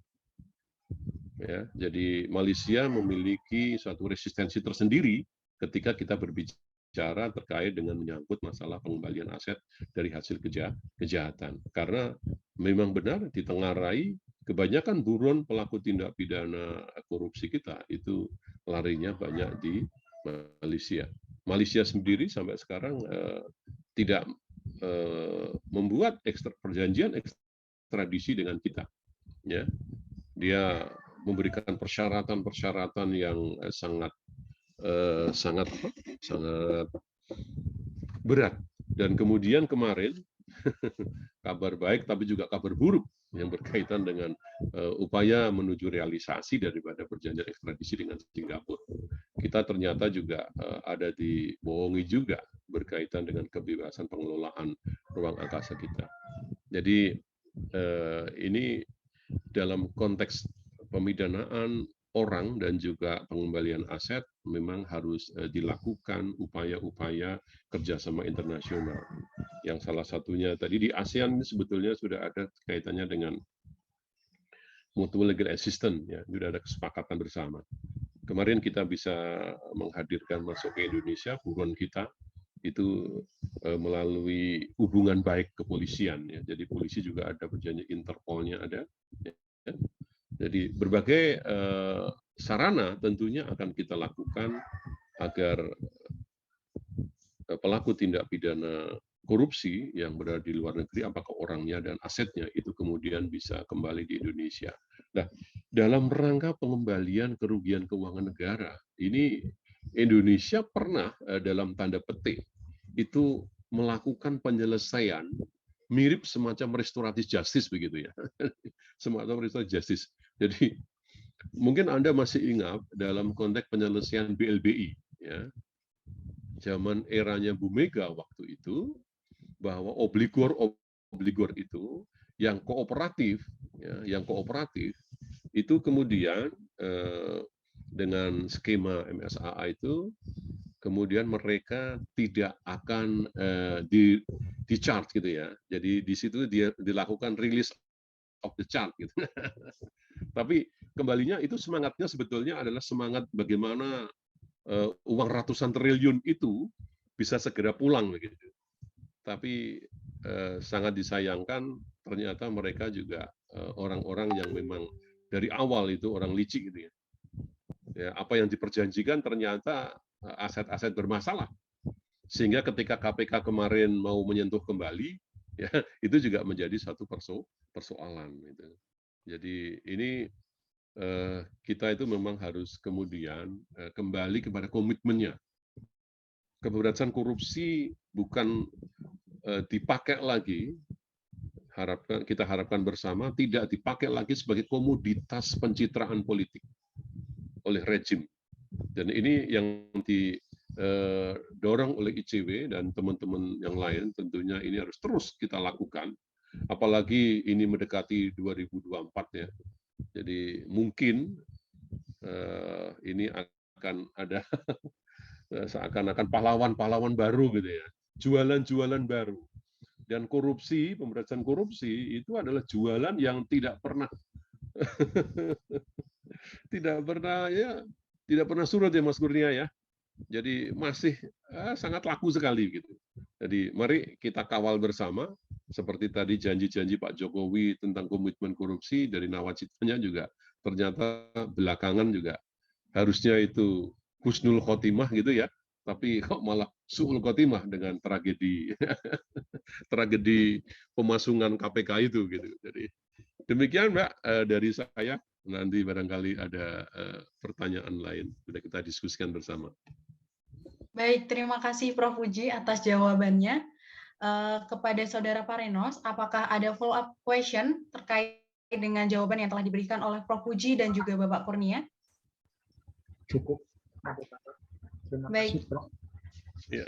Ya, jadi Malaysia memiliki suatu resistensi tersendiri ketika kita berbicara terkait dengan menyangkut masalah pengembalian aset dari hasil kejahatan. Karena memang benar ditengarai kebanyakan buron pelaku tindak pidana korupsi kita itu larinya banyak di Malaysia. Malaysia sendiri sampai sekarang tidak membuat perjanjian ekstradisi dengan kita. Ya, dia memberikan persyaratan-persyaratan yang sangat berat. Dan kemudian kemarin kabar baik tapi juga kabar buruk yang berkaitan dengan upaya menuju realisasi daripada perjanjian ekstradisi dengan Singapura. Kita ternyata juga ada dibohongi juga berkaitan dengan kebebasan pengelolaan ruang angkasa kita. Jadi ini dalam konteks pemidanaan orang dan juga pengembalian aset memang harus dilakukan upaya-upaya kerjasama internasional. Yang salah satunya tadi di ASEAN sebetulnya sudah ada kaitannya dengan mutual legal assistance, ya, sudah ada kesepakatan bersama. Kemarin kita bisa menghadirkan masuk ke Indonesia buron kita itu melalui hubungan baik kepolisian, ya. Jadi polisi juga ada perjanjian Interpolnya ada. Ya. Jadi berbagai sarana tentunya akan kita lakukan agar pelaku tindak pidana korupsi yang berada di luar negeri, apakah orangnya dan asetnya itu kemudian bisa kembali di Indonesia. Nah, dalam rangka pengembalian kerugian keuangan negara, ini Indonesia pernah dalam tanda petik itu melakukan penyelesaian mirip semacam restoratif justice begitu ya, semacam restoratif justice. Jadi mungkin Anda masih ingat dalam konteks penyelesaian BLBI, ya, zaman eranya Bu Mega waktu itu, bahwa obligor itu yang kooperatif, ya, yang kooperatif itu kemudian dengan skema MSAA itu kemudian mereka tidak akan di chart gitu ya. Jadi di situ dia dilakukan release of the chart gitu. Tapi kembalinya itu semangatnya sebetulnya adalah semangat bagaimana uang ratusan triliun itu bisa segera pulang begitu. Tapi sangat disayangkan ternyata mereka juga orang-orang yang memang dari awal itu orang licik gitu ya. Ya, apa yang diperjanjikan ternyata aset-aset bermasalah. Sehingga ketika KPK kemarin mau menyentuh kembali, ya itu juga menjadi satu persoalan. Gitu. Jadi ini kita itu memang harus kemudian kembali kepada komitmennya. Pemberantasan korupsi bukan dipakai lagi, kita harapkan bersama tidak dipakai lagi sebagai komoditas pencitraan politik oleh rejim. Dan ini yang didorong oleh ICW dan teman-teman yang lain, tentunya ini harus terus kita lakukan. Apalagi ini mendekati 2024 ya. Jadi mungkin ini akan ada seakan-akan pahlawan-pahlawan baru gitu ya. Jualan-jualan baru. Dan korupsi, pemberantasan korupsi itu adalah jualan yang tidak pernah tidak pernah surut ya Mas Kurnia ya. Jadi masih sangat laku sekali gitu. Jadi mari kita kawal bersama seperti tadi janji-janji Pak Jokowi tentang komitmen korupsi dari nawacitanya juga ternyata belakangan juga harusnya itu husnul khotimah gitu ya. Tapi kok malah su'ul khotimah dengan tragedi tragedi pemasungan KPK itu gitu. Jadi demikian Mbak dari saya. Nanti barangkali ada pertanyaan lain, sudah kita diskusikan bersama. Baik, terima kasih Prof. Puji atas jawabannya. Kepada Saudara Parenos, apakah ada follow-up question terkait dengan jawaban yang telah diberikan oleh Prof. Puji dan juga Bapak Kurnia? Cukup. Terima kasih, Prof. Ya.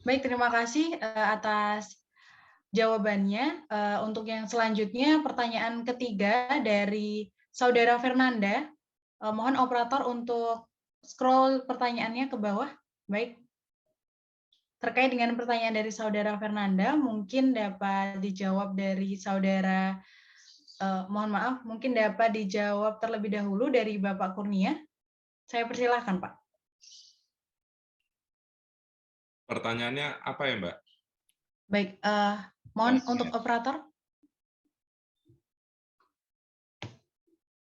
Baik, terima kasih atas jawabannya. Untuk yang selanjutnya, pertanyaan ketiga dari Saudara Fernanda. Mohon operator untuk scroll pertanyaannya ke bawah. Baik. Terkait dengan pertanyaan dari Saudara Fernanda, mungkin dapat dijawab dari Saudara, mohon maaf, mungkin dapat dijawab terlebih dahulu dari Bapak Kurnia. Saya persilahkan, Pak. Pertanyaannya apa ya, Mbak? Baik, mohon untuk operator.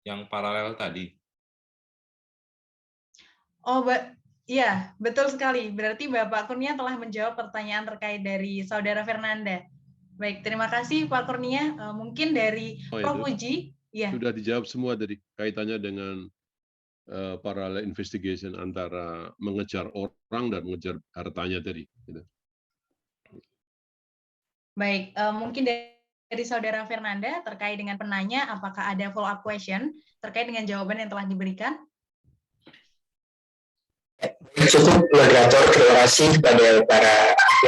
Yang paralel tadi. Oh, iya, betul sekali. Berarti Bapak Kurnia telah menjawab pertanyaan terkait dari Saudara Fernanda. Baik, terima kasih Pak Kurnia. Mungkin dari Prof. Puji. Ya. Sudah dijawab semua tadi, kaitannya dengan parallel investigation antara mengejar orang dan mengejar hartanya tadi. Gitu. Baik, mungkin dari Saudara Fernanda terkait dengan penanya, apakah ada follow-up question terkait dengan jawaban yang telah diberikan? Cukup moderator, terima kasih kepada para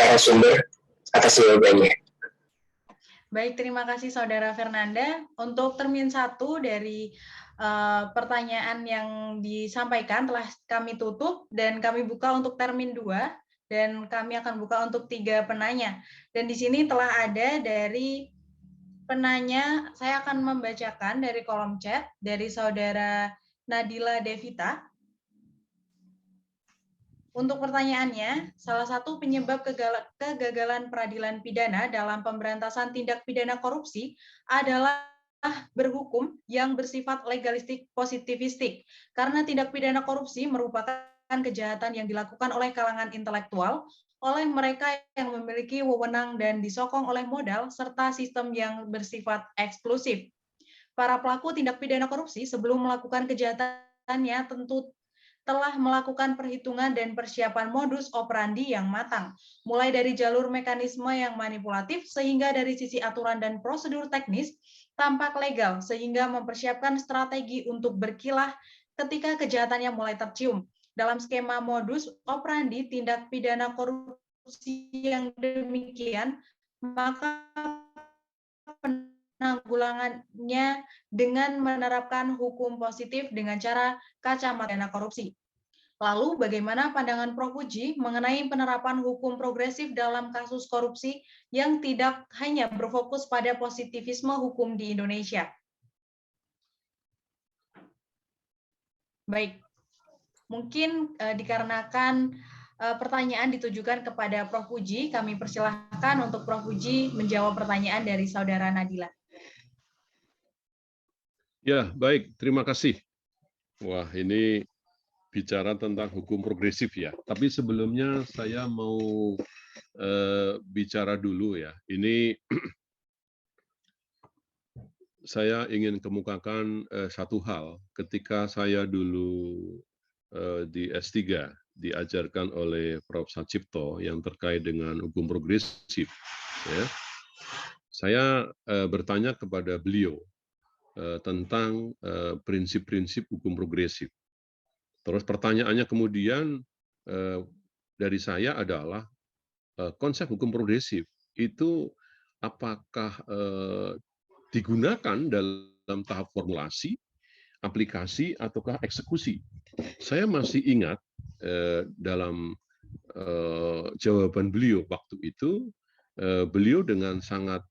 narasumber atas jawabannya. Baik, terima kasih Saudara Fernanda. Untuk termin 1 dari pertanyaan yang disampaikan telah kami tutup dan kami buka untuk termin 2 dan kami akan buka untuk 3 penanya. Dan di sini telah ada dari penanya, saya akan membacakan dari kolom chat dari Saudara Nadila Devita. Untuk pertanyaannya, salah satu penyebab kegagalan peradilan pidana dalam pemberantasan tindak pidana korupsi adalah berhukum yang bersifat legalistik positivistik. Karena tindak pidana korupsi merupakan kejahatan yang dilakukan oleh kalangan intelektual, oleh mereka yang memiliki wewenang dan disokong oleh modal, serta sistem yang bersifat eksklusif. Para pelaku tindak pidana korupsi sebelum melakukan kejahatannya tentu telah melakukan perhitungan dan persiapan modus operandi yang matang, mulai dari jalur mekanisme yang manipulatif sehingga dari sisi aturan dan prosedur teknis tampak legal, sehingga mempersiapkan strategi untuk berkilah ketika kejahatannya mulai tercium. dalam skema modus operandi tindak pidana korupsi yang demikian, maka penanggulangannya dengan menerapkan hukum positif dengan cara kacamata pidana korupsi. Lalu bagaimana pandangan Prof. Puji mengenai penerapan hukum progresif dalam kasus korupsi yang tidak hanya berfokus pada positivisme hukum di Indonesia? Baik, mungkin dikarenakan pertanyaan ditujukan kepada Prof. Puji, kami persilahkan untuk Prof. Puji menjawab pertanyaan dari Saudara Nadila. Ya, baik. Terima kasih. Wah, ini bicara tentang hukum progresif ya. Tapi sebelumnya saya mau bicara dulu ya. Ini saya ingin kemukakan satu hal. Ketika saya dulu di S3 diajarkan oleh Prof. Sacipto yang terkait dengan hukum progresif, ya, saya bertanya kepada beliau tentang prinsip-prinsip hukum progresif. Terus pertanyaannya kemudian dari saya adalah konsep hukum progresif itu apakah digunakan dalam tahap formulasi, aplikasi, ataukah eksekusi? Saya masih ingat dalam jawaban beliau waktu itu, beliau dengan sangat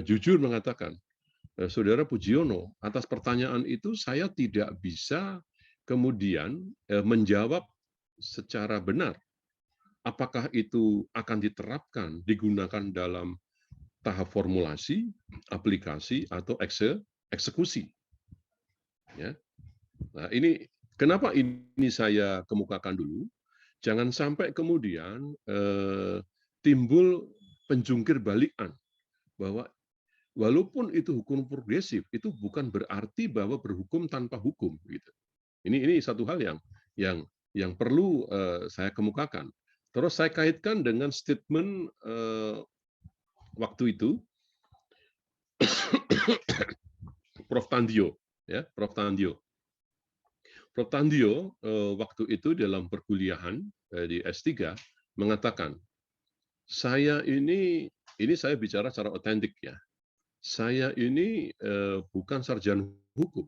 jujur mengatakan, Saudara Pujiono, atas pertanyaan itu saya tidak bisa kemudian menjawab secara benar. Apakah itu akan diterapkan, digunakan dalam tahap formulasi, aplikasi, atau eksekusi. Ya. Nah, ini kenapa ini saya kemukakan dulu? Jangan sampai kemudian timbul penjungkir balikan bahwa walaupun itu hukum progresif, itu bukan berarti bahwa berhukum tanpa hukum. Gitu. Ini satu hal yang perlu saya kemukakan. Terus saya kaitkan dengan statement waktu itu Prof. Tandio, ya, Prof. Tandio. Prof. Tandio waktu itu dalam perkuliahan di S3 mengatakan, saya ini saya bicara secara otentik ya. Saya ini bukan sarjana hukum,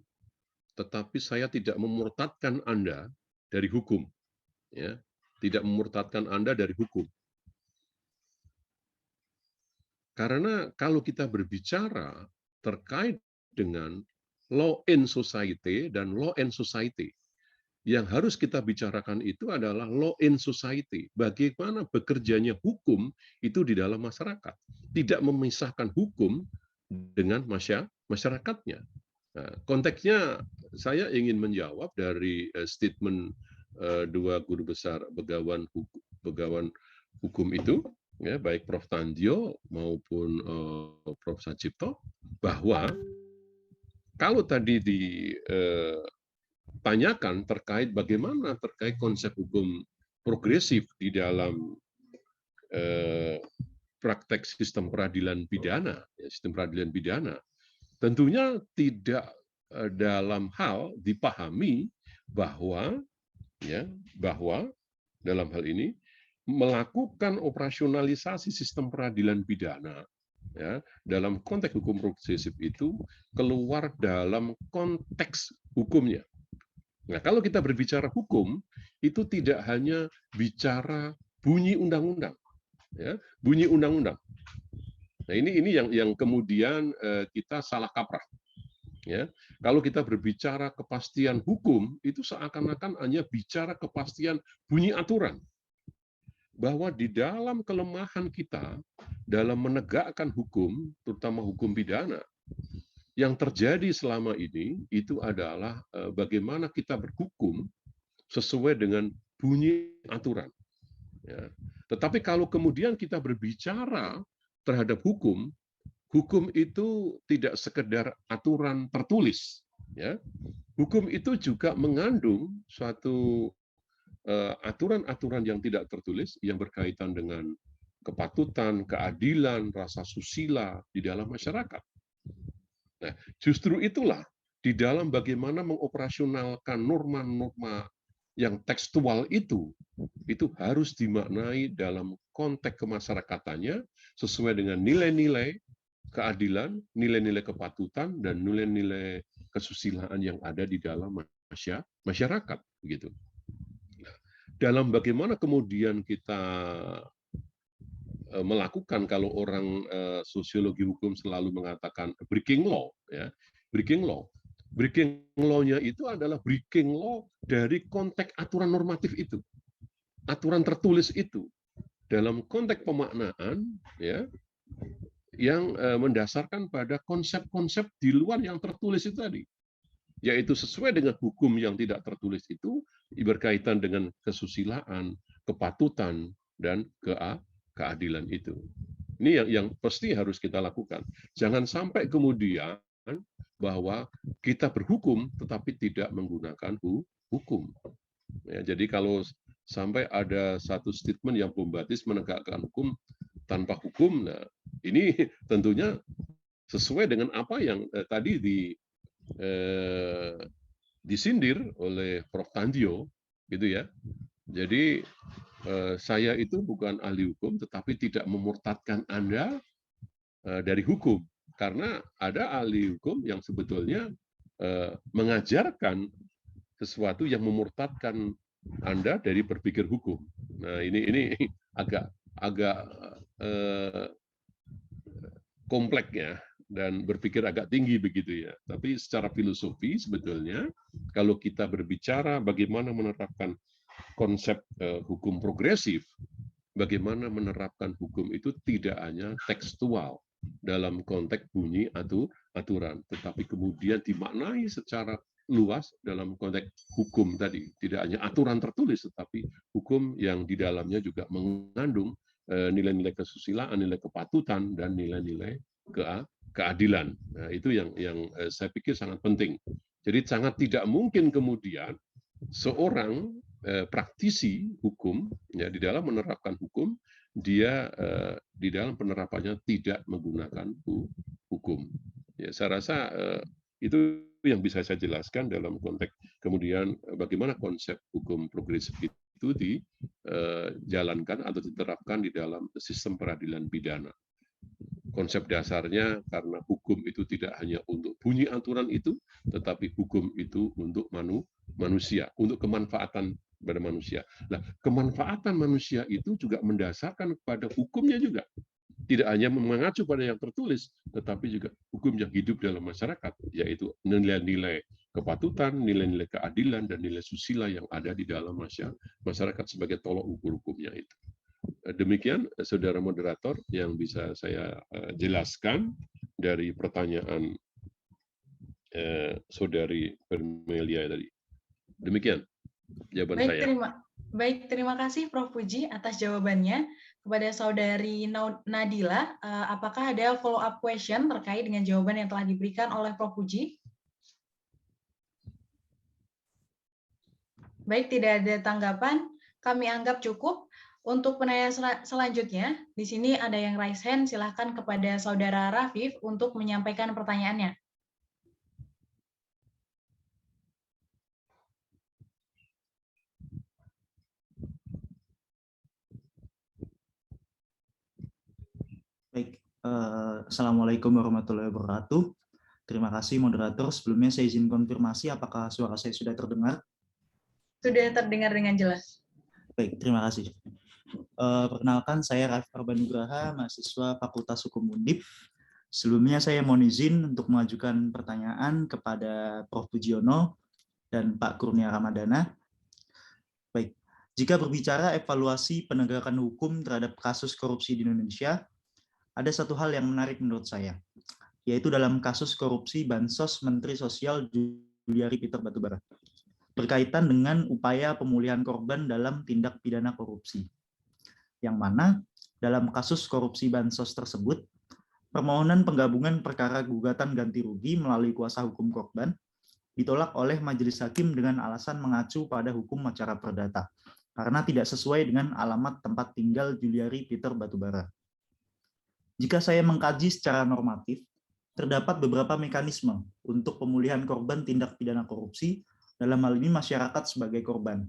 tetapi saya tidak memurtadkan Anda dari hukum, ya, tidak memurtadkan Anda dari hukum. Karena kalau kita berbicara terkait dengan law in society dan law and society, yang harus kita bicarakan itu adalah law in society. Bagaimana bekerjanya hukum itu di dalam masyarakat. Tidak memisahkan hukum dengan masyarakatnya. Nah, konteksnya saya ingin menjawab dari statement dua guru besar begawan hukum itu, ya, baik Prof. Tandio maupun Prof. Sacipto, bahwa kalau tadi ditanyakan terkait bagaimana terkait konsep hukum progresif di dalam praktek sistem peradilan pidana, tentunya tidak dalam hal dipahami bahwa dalam hal ini melakukan operasionalisasi sistem peradilan pidana, ya, dalam konteks hukum progresif itu keluar dalam konteks hukumnya. Nah, kalau kita berbicara hukum, itu tidak hanya bicara bunyi undang-undang, ya, bunyi undang-undang. Nah, ini yang kemudian kita salah kaprah. Ya, kalau kita berbicara kepastian hukum, itu seakan-akan hanya bicara kepastian bunyi aturan. Bahwa di dalam kelemahan kita dalam menegakkan hukum, terutama hukum pidana, yang terjadi selama ini itu adalah bagaimana kita berhukum sesuai dengan bunyi aturan. Ya. Tetapi kalau kemudian kita berbicara terhadap hukum, hukum itu tidak sekedar aturan tertulis. Ya. Hukum itu juga mengandung suatu aturan-aturan yang tidak tertulis yang berkaitan dengan kepatutan, keadilan, rasa susila di dalam masyarakat. Nah, justru itulah di dalam bagaimana mengoperasionalkan norma-norma yang tekstual itu harus dimaknai dalam konteks kemasyarakatannya sesuai dengan nilai-nilai keadilan, nilai-nilai kepatutan, dan nilai-nilai kesusilaan yang ada di dalam masyarakat. Begitu. Nah, dalam bagaimana kemudian kita melakukan, kalau orang sosiologi hukum selalu mengatakan breaking law, ya, breaking law. Breaking law-nya itu adalah breaking law dari konteks aturan normatif itu, aturan tertulis itu, dalam konteks pemaknaan, ya, yang mendasarkan pada konsep-konsep di luar yang tertulis itu tadi, yaitu sesuai dengan hukum yang tidak tertulis itu berkaitan dengan kesusilaan, kepatutan, dan keadilan itu. Ini yang pasti harus kita lakukan. Jangan sampai kemudian bahwa kita berhukum tetapi tidak menggunakan hukum. Ya, jadi kalau sampai ada satu statement yang bombastis menegakkan hukum tanpa hukum, nah ini tentunya sesuai dengan apa yang tadi disindir oleh Prof. Tandio, gitu ya. Jadi saya itu bukan ahli hukum, tetapi tidak memurtadkan Anda dari hukum. Karena ada ahli hukum yang sebetulnya mengajarkan sesuatu yang memurtadkan Anda dari berpikir hukum. Nah, ini agak kompleks ya, dan berpikir agak tinggi begitu ya. Tapi secara filosofi sebetulnya kalau kita berbicara bagaimana menerapkan konsep hukum progresif, bagaimana menerapkan hukum itu tidak hanya tekstual dalam konteks bunyi aturan, tetapi kemudian dimaknai secara luas dalam konteks hukum tadi. Tidak hanya aturan tertulis, tetapi hukum yang di dalamnya juga mengandung nilai-nilai kesusilaan, nilai kepatutan, dan nilai-nilai keadilan. Nah, itu yang saya pikir sangat penting. Jadi sangat tidak mungkin kemudian seorang praktisi hukum ya di dalam menerapkan hukum, dia di dalam penerapannya tidak menggunakan hukum. Ya, saya rasa itu yang bisa saya jelaskan dalam konteks kemudian bagaimana konsep hukum progresif itu dijalankan atau diterapkan di dalam sistem peradilan pidana. Konsep dasarnya karena hukum itu tidak hanya untuk bunyi aturan itu, tetapi hukum itu untuk manusia, untuk kemanfaatan pada manusia. Nah, kemanfaatan manusia itu juga mendasarkan pada hukumnya juga. Tidak hanya mengacu pada yang tertulis, tetapi juga hukum yang hidup dalam masyarakat, yaitu nilai-nilai kepatutan, nilai-nilai keadilan, dan nilai susila yang ada di dalam masyarakat sebagai tolok ukur hukumnya itu. Demikian, saudara moderator, yang bisa saya jelaskan dari pertanyaan saudari Vermelia tadi. Demikian jawaban saya. Terima kasih Prof. Puji atas jawabannya. Kepada saudari Nadila, apakah ada follow up question terkait dengan jawaban yang telah diberikan oleh Prof. Puji? Baik, tidak ada tanggapan. Kami anggap cukup. Untuk penanya selanjutnya, di sini ada yang raise hand. Silahkan kepada saudara Rafif untuk menyampaikan pertanyaannya. Baik, Assalamualaikum warahmatullahi wabarakatuh. Terima kasih moderator. Sebelumnya saya izin konfirmasi apakah suara saya sudah terdengar? Sudah terdengar dengan jelas. Baik, terima kasih. Perkenalkan, saya Rafif Arbanugraha, mahasiswa Fakultas Hukum Undip. Sebelumnya saya mohon izin untuk mengajukan pertanyaan kepada Prof. Pujiono dan Pak Kurnia Ramadana. Baik, jika berbicara evaluasi penegakan hukum terhadap kasus korupsi di Indonesia, ada satu hal yang menarik menurut saya, yaitu dalam kasus korupsi Bansos Menteri Sosial Juliari Peter Batubara, berkaitan dengan upaya pemulihan korban dalam tindak pidana korupsi. Yang mana dalam kasus korupsi Bansos tersebut, permohonan penggabungan perkara gugatan ganti rugi melalui kuasa hukum korban ditolak oleh majelis hakim dengan alasan mengacu pada hukum acara perdata, karena tidak sesuai dengan alamat tempat tinggal Juliari Peter Batubara. Jika saya mengkaji secara normatif, terdapat beberapa mekanisme untuk pemulihan korban tindak pidana korupsi, dalam hal ini masyarakat sebagai korban,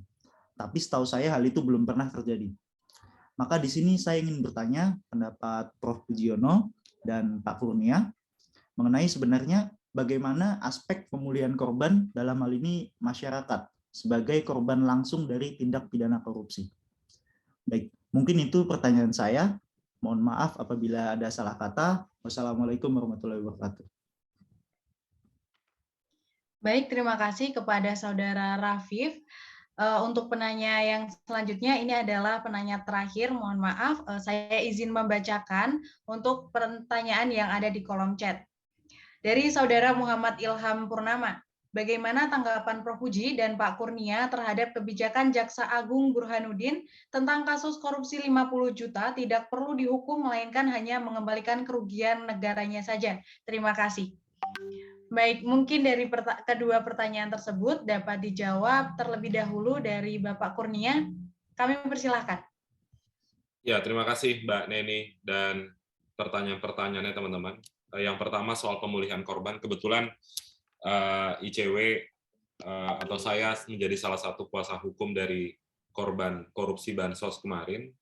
tapi setahu saya hal itu belum pernah terjadi. Maka di sini saya ingin bertanya pendapat Prof. Pujiono dan Pak Kurnia mengenai sebenarnya bagaimana aspek pemulihan korban dalam hal ini masyarakat sebagai korban langsung dari tindak pidana korupsi. Baik, mungkin itu pertanyaan saya. Mohon maaf apabila ada salah kata. Wassalamualaikum warahmatullahi wabarakatuh. Baik, terima kasih kepada Saudara Rafif. Untuk penanya yang selanjutnya, ini adalah penanya terakhir. Mohon maaf, saya izin membacakan untuk pertanyaan yang ada di kolom chat. Dari Saudara Muhammad Ilham Purnama, bagaimana tanggapan Prof. Puji dan Pak Kurnia terhadap kebijakan Jaksa Agung Burhanuddin tentang kasus korupsi 50 juta tidak perlu dihukum, melainkan hanya mengembalikan kerugian negaranya saja? Terima kasih. Baik, mungkin dari kedua pertanyaan tersebut dapat dijawab terlebih dahulu dari Bapak Kurnia. Kami persilahkan. Ya, terima kasih Mbak Neni dan pertanyaan-pertanyaannya teman-teman. Yang pertama soal pemulihan korban, kebetulan ICW atau saya menjadi salah satu kuasa hukum dari korban korupsi Bansos kemarin.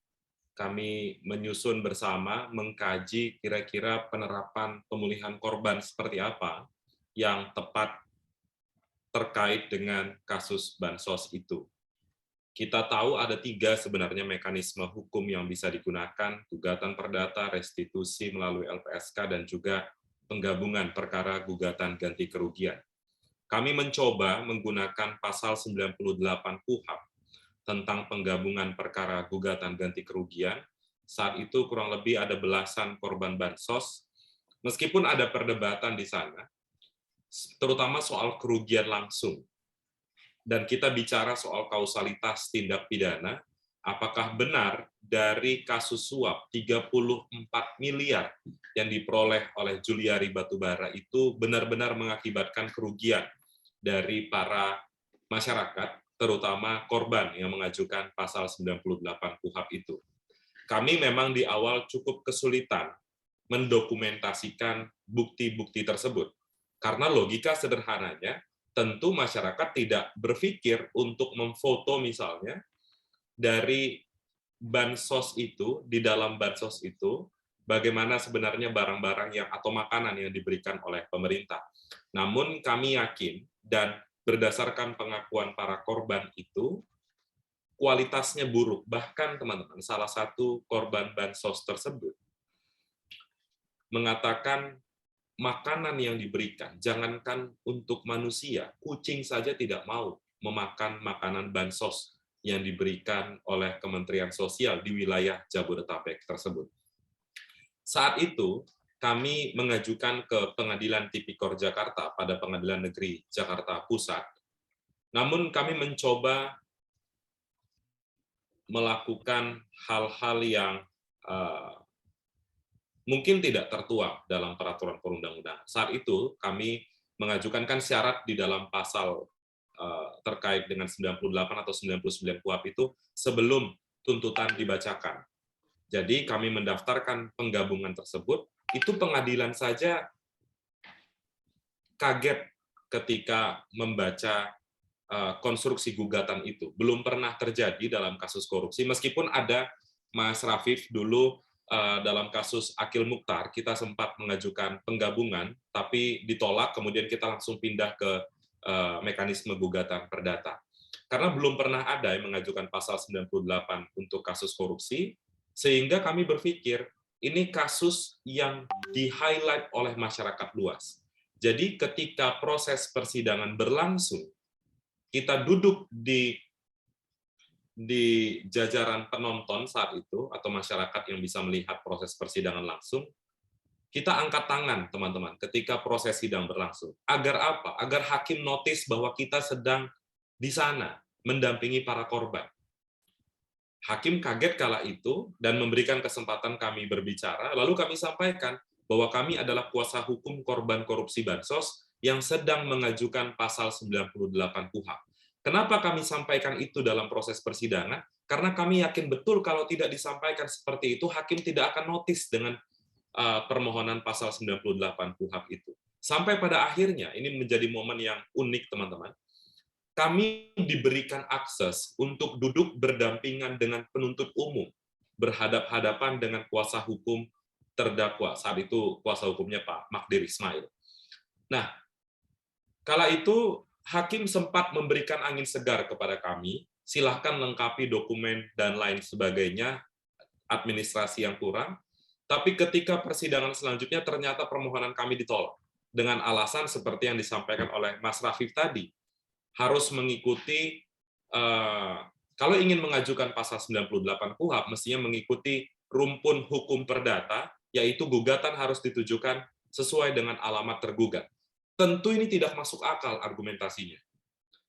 Kami menyusun bersama, mengkaji kira-kira penerapan pemulihan korban seperti apa yang tepat terkait dengan kasus Bansos itu. Kita tahu ada 3 sebenarnya mekanisme hukum yang bisa digunakan, gugatan perdata, restitusi melalui LPSK, dan juga penggabungan perkara gugatan ganti kerugian. Kami mencoba menggunakan pasal 98 KUHP tentang penggabungan perkara gugatan ganti kerugian. Saat itu kurang lebih ada belasan korban Bansos, meskipun ada perdebatan di sana, terutama soal kerugian langsung. Dan kita bicara soal kausalitas tindak pidana, apakah benar dari kasus suap 34 miliar yang diperoleh oleh Juliari Batubara itu benar-benar mengakibatkan kerugian dari para masyarakat, terutama korban yang mengajukan pasal 98 KUHP itu. Kami memang di awal cukup kesulitan mendokumentasikan bukti-bukti tersebut, karena logika sederhananya, tentu masyarakat tidak berpikir untuk memfoto misalnya dari bansos itu, di dalam bansos itu, bagaimana sebenarnya barang-barang yang atau makanan yang diberikan oleh pemerintah. Namun kami yakin, dan berdasarkan pengakuan para korban itu, kualitasnya buruk. Bahkan teman-teman, salah satu korban bansos tersebut mengatakan makanan yang diberikan, jangankan untuk manusia, kucing saja tidak mau memakan makanan bansos yang diberikan oleh Kementerian Sosial di wilayah Jabodetabek tersebut. Saat itu, kami mengajukan ke Pengadilan Tipikor Jakarta pada Pengadilan Negeri Jakarta Pusat. Namun kami mencoba melakukan hal-hal yang mungkin tidak tertuang dalam peraturan perundang-undangan. Saat itu kami mengajukan kan syarat di dalam pasal terkait dengan 98 atau 99 KUHP itu sebelum tuntutan dibacakan. Jadi kami mendaftarkan penggabungan tersebut, itu pengadilan saja kaget ketika membaca konstruksi gugatan itu. Belum pernah terjadi dalam kasus korupsi, meskipun ada Mas Rafif dulu dalam kasus Akil Mukhtar, kita sempat mengajukan penggabungan, tapi ditolak, kemudian kita langsung pindah ke mekanisme gugatan perdata. Karena belum pernah ada yang mengajukan pasal 98 untuk kasus korupsi, sehingga kami berpikir, ini kasus yang di-highlight oleh masyarakat luas. Jadi ketika proses persidangan berlangsung, kita duduk di jajaran penonton saat itu, atau masyarakat yang bisa melihat proses persidangan langsung, kita angkat tangan, teman-teman, ketika proses sidang berlangsung. Agar apa? Agar hakim notice bahwa kita sedang di sana, mendampingi para korban. Hakim kaget kala itu, dan memberikan kesempatan kami berbicara, lalu kami sampaikan bahwa kami adalah kuasa hukum korban korupsi Bansos yang sedang mengajukan pasal 98 KUHP. Kenapa kami sampaikan itu dalam proses persidangan? Karena kami yakin betul kalau tidak disampaikan seperti itu, hakim tidak akan notice dengan permohonan pasal 98 KUHP itu. Sampai pada akhirnya, ini menjadi momen yang unik, teman-teman. kami diberikan akses untuk duduk berdampingan dengan penuntut umum, berhadap-hadapan dengan kuasa hukum terdakwa. Saat itu kuasa hukumnya Pak Magdir Ismail. Nah, kala itu hakim sempat memberikan angin segar kepada kami, silahkan lengkapi dokumen dan lain sebagainya, administrasi yang kurang, tapi ketika persidangan selanjutnya ternyata permohonan kami ditolak, dengan alasan seperti yang disampaikan oleh Mas Rafif tadi, harus mengikuti, kalau ingin mengajukan pasal 98 KUHP, mestinya mengikuti rumpun hukum perdata, yaitu gugatan harus ditujukan sesuai dengan alamat tergugat. Tentu ini tidak masuk akal argumentasinya.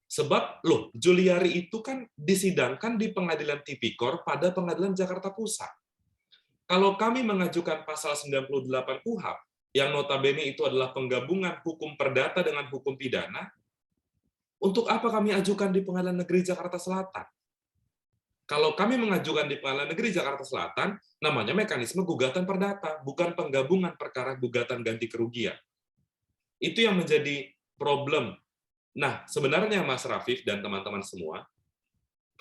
Sebab, loh, Juliari itu kan disidangkan di Pengadilan Tipikor pada Pengadilan Jakarta Pusat. Kalau kami mengajukan pasal 98 KUHP, yang notabene itu adalah penggabungan hukum perdata dengan hukum pidana, untuk apa kami ajukan di Pengadilan Negeri Jakarta Selatan? Kalau kami mengajukan di Pengadilan Negeri Jakarta Selatan, namanya mekanisme gugatan perdata, bukan penggabungan perkara gugatan ganti kerugian. Itu yang menjadi problem. Nah, sebenarnya Mas Rafif dan teman-teman semua,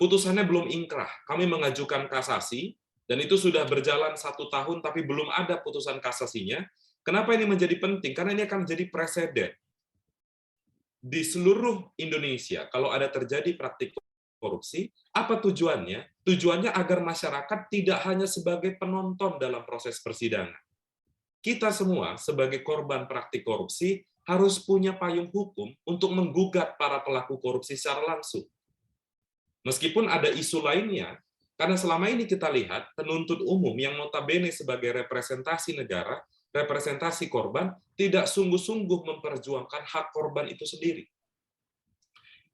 putusannya belum ingkrah. Kami mengajukan kasasi, dan itu sudah berjalan 1 tahun, tapi belum ada putusan kasasinya. Kenapa ini menjadi penting? Karena ini akan menjadi preseden. Di seluruh Indonesia, kalau ada terjadi praktik korupsi, apa tujuannya? Tujuannya agar masyarakat tidak hanya sebagai penonton dalam proses persidangan. Kita semua sebagai korban praktik korupsi harus punya payung hukum untuk menggugat para pelaku korupsi secara langsung. Meskipun ada isu lainnya, karena selama ini kita lihat penuntut umum yang notabene sebagai representasi negara, representasi korban, tidak sungguh-sungguh memperjuangkan hak korban itu sendiri.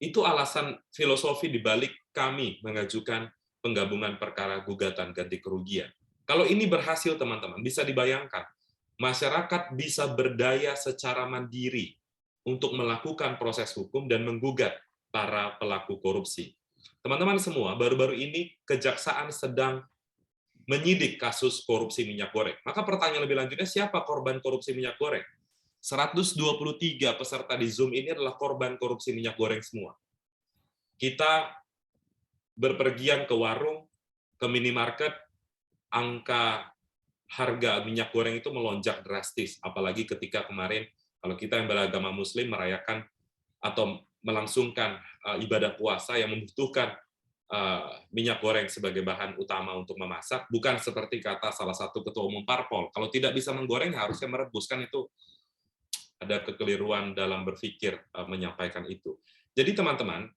Itu alasan filosofi dibalik kami mengajukan penggabungan perkara gugatan ganti kerugian. Kalau ini berhasil, teman-teman, bisa dibayangkan, masyarakat bisa berdaya secara mandiri untuk melakukan proses hukum dan menggugat para pelaku korupsi. Teman-teman semua, baru-baru ini Kejaksaan sedang menyidik kasus korupsi minyak goreng. Maka pertanyaan lebih lanjutnya, siapa korban korupsi minyak goreng? 123 peserta di Zoom ini adalah korban korupsi minyak goreng semua. Kita berpergian ke warung, ke minimarket, angka harga minyak goreng itu melonjak drastis. Apalagi ketika kemarin, kalau kita yang beragama Muslim merayakan atau melangsungkan ibadah puasa yang membutuhkan minyak goreng sebagai bahan utama untuk memasak, bukan seperti kata salah satu ketua umum parpol, kalau tidak bisa menggoreng harusnya merebus, kan itu ada kekeliruan dalam berpikir menyampaikan itu. Jadi teman-teman,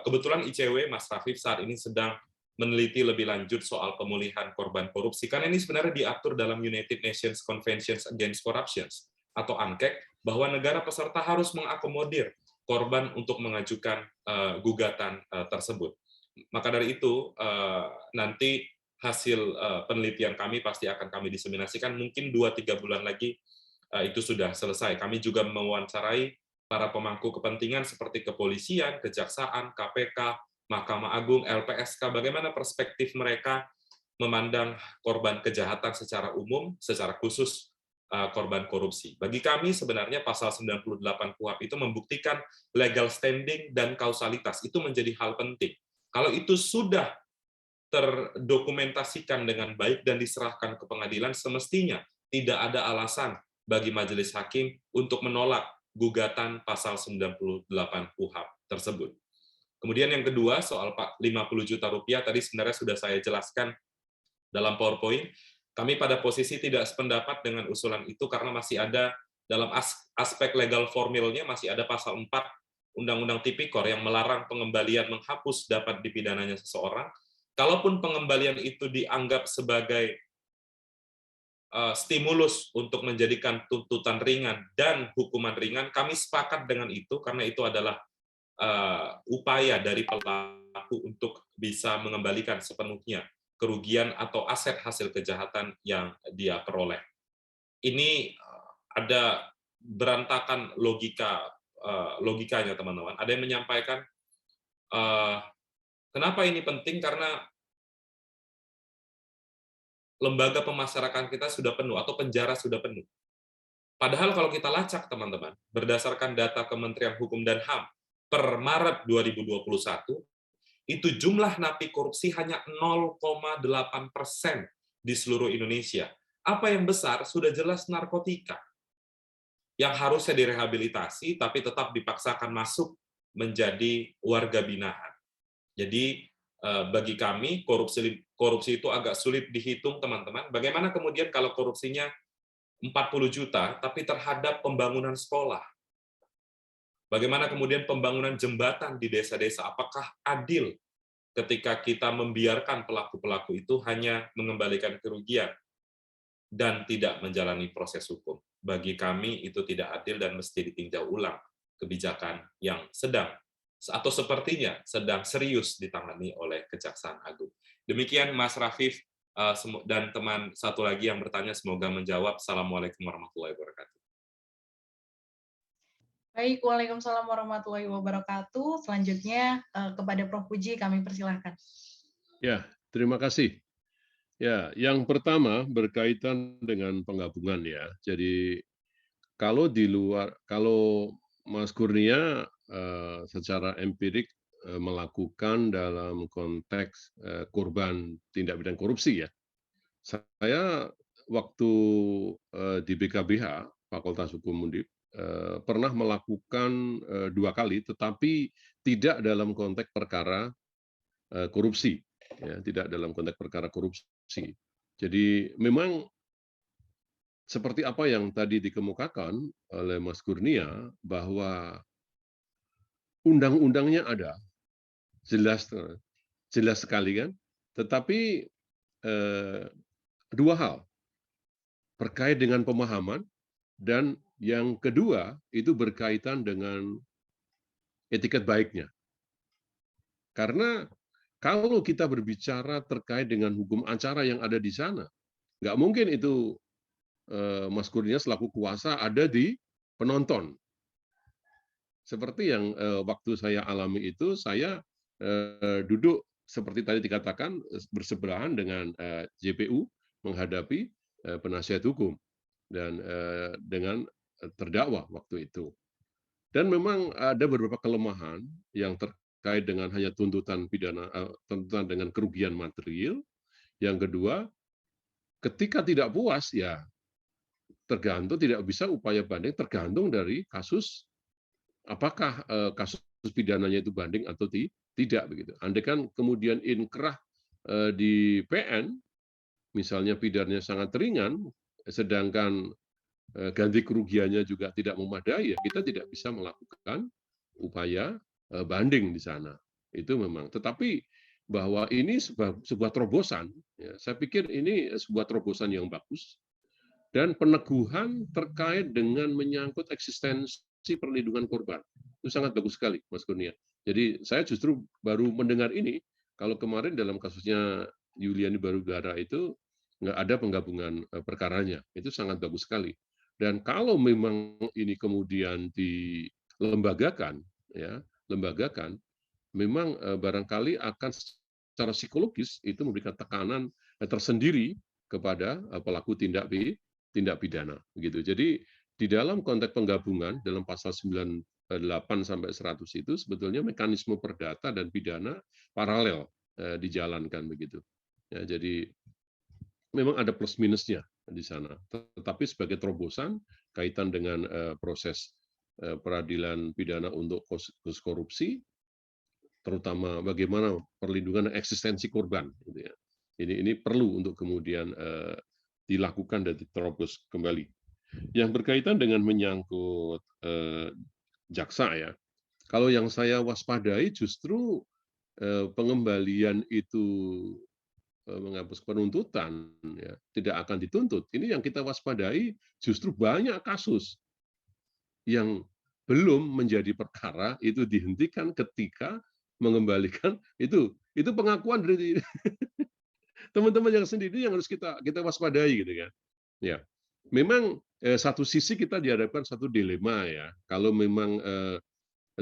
kebetulan ICW Mas Rafif saat ini sedang meneliti lebih lanjut soal pemulihan korban korupsi, karena ini sebenarnya diatur dalam United Nations Convention Against Corruption atau UNCAC, bahwa negara peserta harus mengakomodir korban untuk mengajukan gugatan tersebut. Maka dari itu, nanti hasil penelitian kami pasti akan kami diseminasikan, mungkin 2-3 bulan lagi itu sudah selesai. Kami juga mewawancarai para pemangku kepentingan seperti kepolisian, kejaksaan, KPK, Mahkamah Agung, LPSK, bagaimana perspektif mereka memandang korban kejahatan secara umum, secara khusus korban korupsi. Bagi kami sebenarnya pasal 98 KUHP itu membuktikan legal standing dan kausalitas, itu menjadi hal penting. Kalau itu sudah terdokumentasikan dengan baik dan diserahkan ke pengadilan, semestinya tidak ada alasan bagi majelis hakim untuk menolak gugatan pasal 98 KUHP tersebut. Kemudian yang kedua, soal 50 juta rupiah, tadi sebenarnya sudah saya jelaskan dalam PowerPoint. Kami pada posisi tidak sependapat dengan usulan itu karena masih ada dalam aspek legal formilnya, masih ada pasal 4 Undang-Undang Tipikor yang melarang pengembalian menghapus dapat dipidananya seseorang. Kalaupun pengembalian itu dianggap sebagai stimulus untuk menjadikan tuntutan ringan dan hukuman ringan, kami sepakat dengan itu karena itu adalah upaya dari pelaku untuk bisa mengembalikan sepenuhnya kerugian atau aset hasil kejahatan yang dia peroleh. Ini ada berantakan logikanya, teman-teman. Ada yang menyampaikan, kenapa ini penting? Karena lembaga pemasyarakatan kita sudah penuh atau penjara sudah penuh. Padahal kalau kita lacak, teman-teman, berdasarkan data Kementerian Hukum dan HAM, per Maret 2021, itu jumlah napi korupsi hanya 0,8% di seluruh Indonesia. Apa yang besar sudah jelas narkotika, yang harusnya direhabilitasi, tapi tetap dipaksakan masuk menjadi warga binaan. Jadi bagi kami korupsi itu agak sulit dihitung, teman-teman. Bagaimana kemudian kalau korupsinya 40 juta, tapi terhadap pembangunan sekolah? Bagaimana kemudian pembangunan jembatan di desa-desa? Apakah adil ketika kita membiarkan pelaku-pelaku itu hanya mengembalikan kerugian dan tidak menjalani proses hukum? Bagi kami itu tidak adil dan mesti ditinjau ulang kebijakan yang sedang atau sepertinya sedang serius ditangani oleh Kejaksaan Agung. Demikian Mas Rafif, dan teman satu lagi yang bertanya, semoga menjawab. Assalamualaikum warahmatullahi wabarakatuh. Baik, Waalaikumsalam warahmatullahi wabarakatuh. Selanjutnya kepada Prof. Puji kami persilahkan. Ya, terima kasih. Ya, yang pertama berkaitan dengan penggabungan ya. Jadi kalau Mas Kurnia secara empirik melakukan dalam konteks korban tindak pidana korupsi ya. Saya waktu di BKBH Fakultas Hukum Undip pernah melakukan 2 kali, tetapi tidak dalam konteks perkara korupsi, ya, tidak dalam konteks perkara korupsi. Jadi memang seperti apa yang tadi dikemukakan oleh Mas Kurnia, bahwa undang-undangnya ada, jelas sekali kan, tetapi 2 hal, terkait dengan pemahaman, dan yang kedua itu berkaitan dengan etiket baiknya. Karena kalau kita berbicara terkait dengan hukum acara yang ada di sana, nggak mungkin itu Mas Kurnia selaku kuasa ada di penonton. Seperti yang waktu saya alami itu, saya duduk seperti tadi dikatakan bersebelahan dengan JPU menghadapi penasihat hukum dan dengan terdakwa waktu itu. Dan memang ada beberapa kelemahan yang terkait dengan hanya tuntutan pidana, tuntutan dengan kerugian material. Yang kedua, ketika tidak puas ya tergantung, tidak bisa upaya banding, tergantung dari kasus, apakah kasus pidananya itu banding atau tidak begitu. Andai kan kemudian inkrah di PN, misalnya pidananya sangat ringan, sedangkan ganti kerugiannya juga tidak memadai, ya kita tidak bisa melakukan upaya banding di sana. Itu memang. Tetapi bahwa ini sebuah terobosan, ya, saya pikir ini sebuah terobosan yang bagus, dan peneguhan terkait dengan menyangkut eksistensi perlindungan korban. Itu sangat bagus sekali, Mas Kurnia. Jadi saya justru baru mendengar ini, kalau kemarin dalam kasusnya Yuliani Barugara itu nggak ada penggabungan perkaranya. Itu sangat bagus sekali. Dan kalau memang ini kemudian dilembagakan, ya, memang barangkali akan secara psikologis itu memberikan tekanan tersendiri kepada pelaku tindak pidana, begitu. Jadi di dalam konteks penggabungan dalam pasal 98 sampai 100 itu sebetulnya mekanisme perdata dan pidana paralel dijalankan begitu. Ya, jadi memang ada plus minusnya di sana. Tetapi sebagai terobosan kaitan dengan proses peradilan pidana untuk kasus korupsi, terutama bagaimana perlindungan eksistensi korban, gitu ya. Ini perlu untuk kemudian dilakukan dan diterobos kembali. Yang berkaitan dengan menyangkut jaksa ya, kalau yang saya waspadai justru pengembalian itu menghapus penuntutan, ya, tidak akan dituntut. Ini yang kita waspadai, justru banyak kasus yang belum menjadi perkara itu dihentikan ketika mengembalikan itu pengakuan dari teman-teman yang sendiri yang harus kita waspadai gitu kan. Ya, memang satu sisi kita dihadapkan satu dilema ya. Kalau memang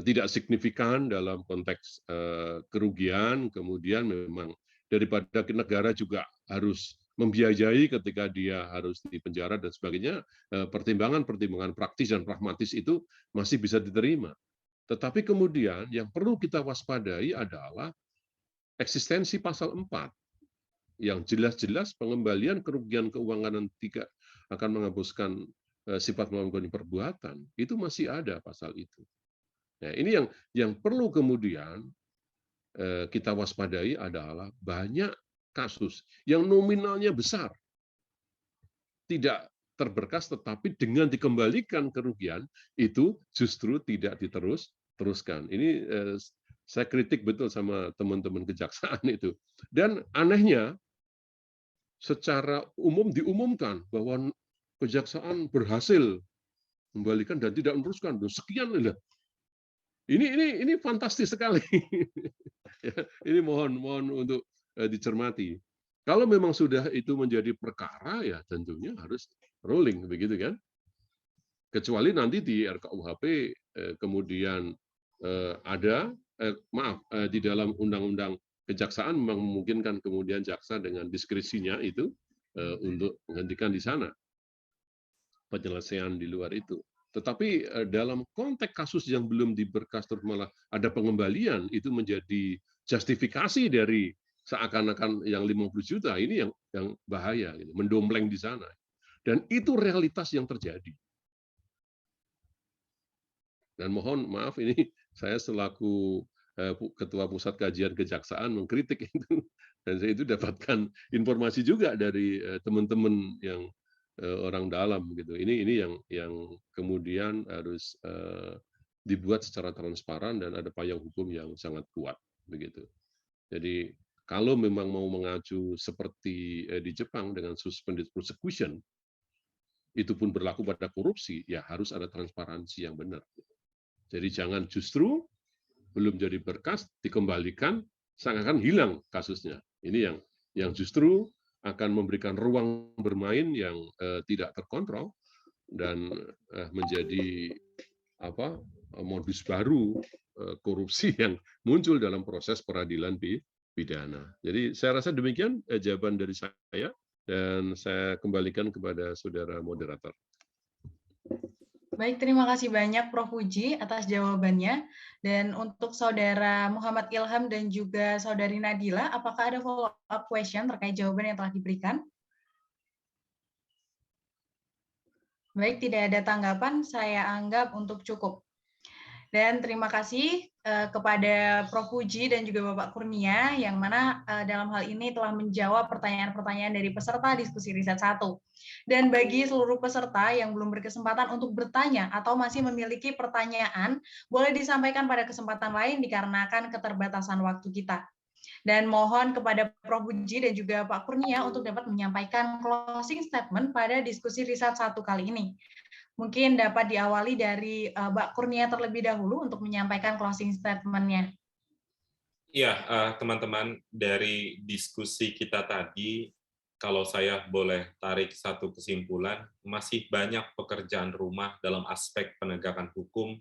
tidak signifikan dalam konteks kerugian, kemudian memang daripada negara juga harus membiayai ketika dia harus dipenjara dan sebagainya, pertimbangan praktis dan pragmatis itu masih bisa diterima. Tetapi kemudian yang perlu kita waspadai adalah eksistensi pasal 4 yang jelas-jelas pengembalian kerugian keuangan yang tidak akan menghapuskan sifat melakukan perbuatan, itu masih ada pasal itu. Nah, ini yang perlu kemudian kita waspadai adalah banyak kasus yang nominalnya besar, tidak terberkas, tetapi dengan dikembalikan kerugian itu justru tidak diteruskan. Ini saya kritik betul sama teman-teman kejaksaan itu. Dan anehnya, secara umum diumumkan bahwa kejaksaan berhasil membalikan dan tidak meneruskan. Sekian lah. Ini fantastis sekali. Ini mohon untuk dicermati. Kalau memang sudah itu menjadi perkara, ya tentunya harus rolling, begitu kan? Kecuali nanti di RKUHP kemudian ada, di dalam undang-undang kejaksaan memang memungkinkan kemudian jaksa dengan diskresinya itu untuk menghentikan di sana penyelesaian di luar itu. Tetapi dalam konteks kasus yang belum diberkas terus malah ada pengembalian, itu menjadi justifikasi dari seakan-akan yang 50 juta ini yang bahaya, gitu, mendompleng di sana. Dan itu realitas yang terjadi. Dan mohon maaf, ini saya selaku Ketua Pusat Kajian Kejaksaan mengkritik itu, dan saya itu dapatkan informasi juga dari teman-teman yang orang dalam gitu. Ini yang kemudian harus dibuat secara transparan dan ada payung hukum yang sangat kuat begitu. Jadi kalau memang mau mengacu seperti di Jepang dengan suspended prosecution, itu pun berlaku pada korupsi, ya harus ada transparansi yang benar. Jadi jangan justru belum jadi berkas dikembalikan seakan-akan hilang kasusnya. Ini yang justru akan memberikan ruang bermain yang tidak terkontrol dan menjadi modus baru korupsi yang muncul dalam proses peradilan pidana. Jadi saya rasa demikian jawaban dari saya, dan saya kembalikan kepada saudara moderator. Baik, terima kasih banyak Prof. Puji atas jawabannya. Dan untuk Saudara Muhammad Ilham dan juga Saudari Nadila, apakah ada follow-up question terkait jawaban yang telah diberikan? Baik, tidak ada tanggapan, saya anggap untuk cukup. Dan terima kasih kepada Prof. Puji dan juga Bapak Kurnia, yang mana dalam hal ini telah menjawab pertanyaan-pertanyaan dari peserta diskusi riset 1. Dan bagi seluruh peserta yang belum berkesempatan untuk bertanya atau masih memiliki pertanyaan, boleh disampaikan pada kesempatan lain dikarenakan keterbatasan waktu kita. Dan mohon kepada Prof. Puji dan juga Pak Kurnia untuk dapat menyampaikan closing statement pada diskusi riset 1 kali ini. Mungkin dapat diawali dari Mbak Kurnia terlebih dahulu untuk menyampaikan closing statement-nya. Iya, teman-teman, dari diskusi kita tadi, kalau saya boleh tarik satu kesimpulan, masih banyak pekerjaan rumah dalam aspek penegakan hukum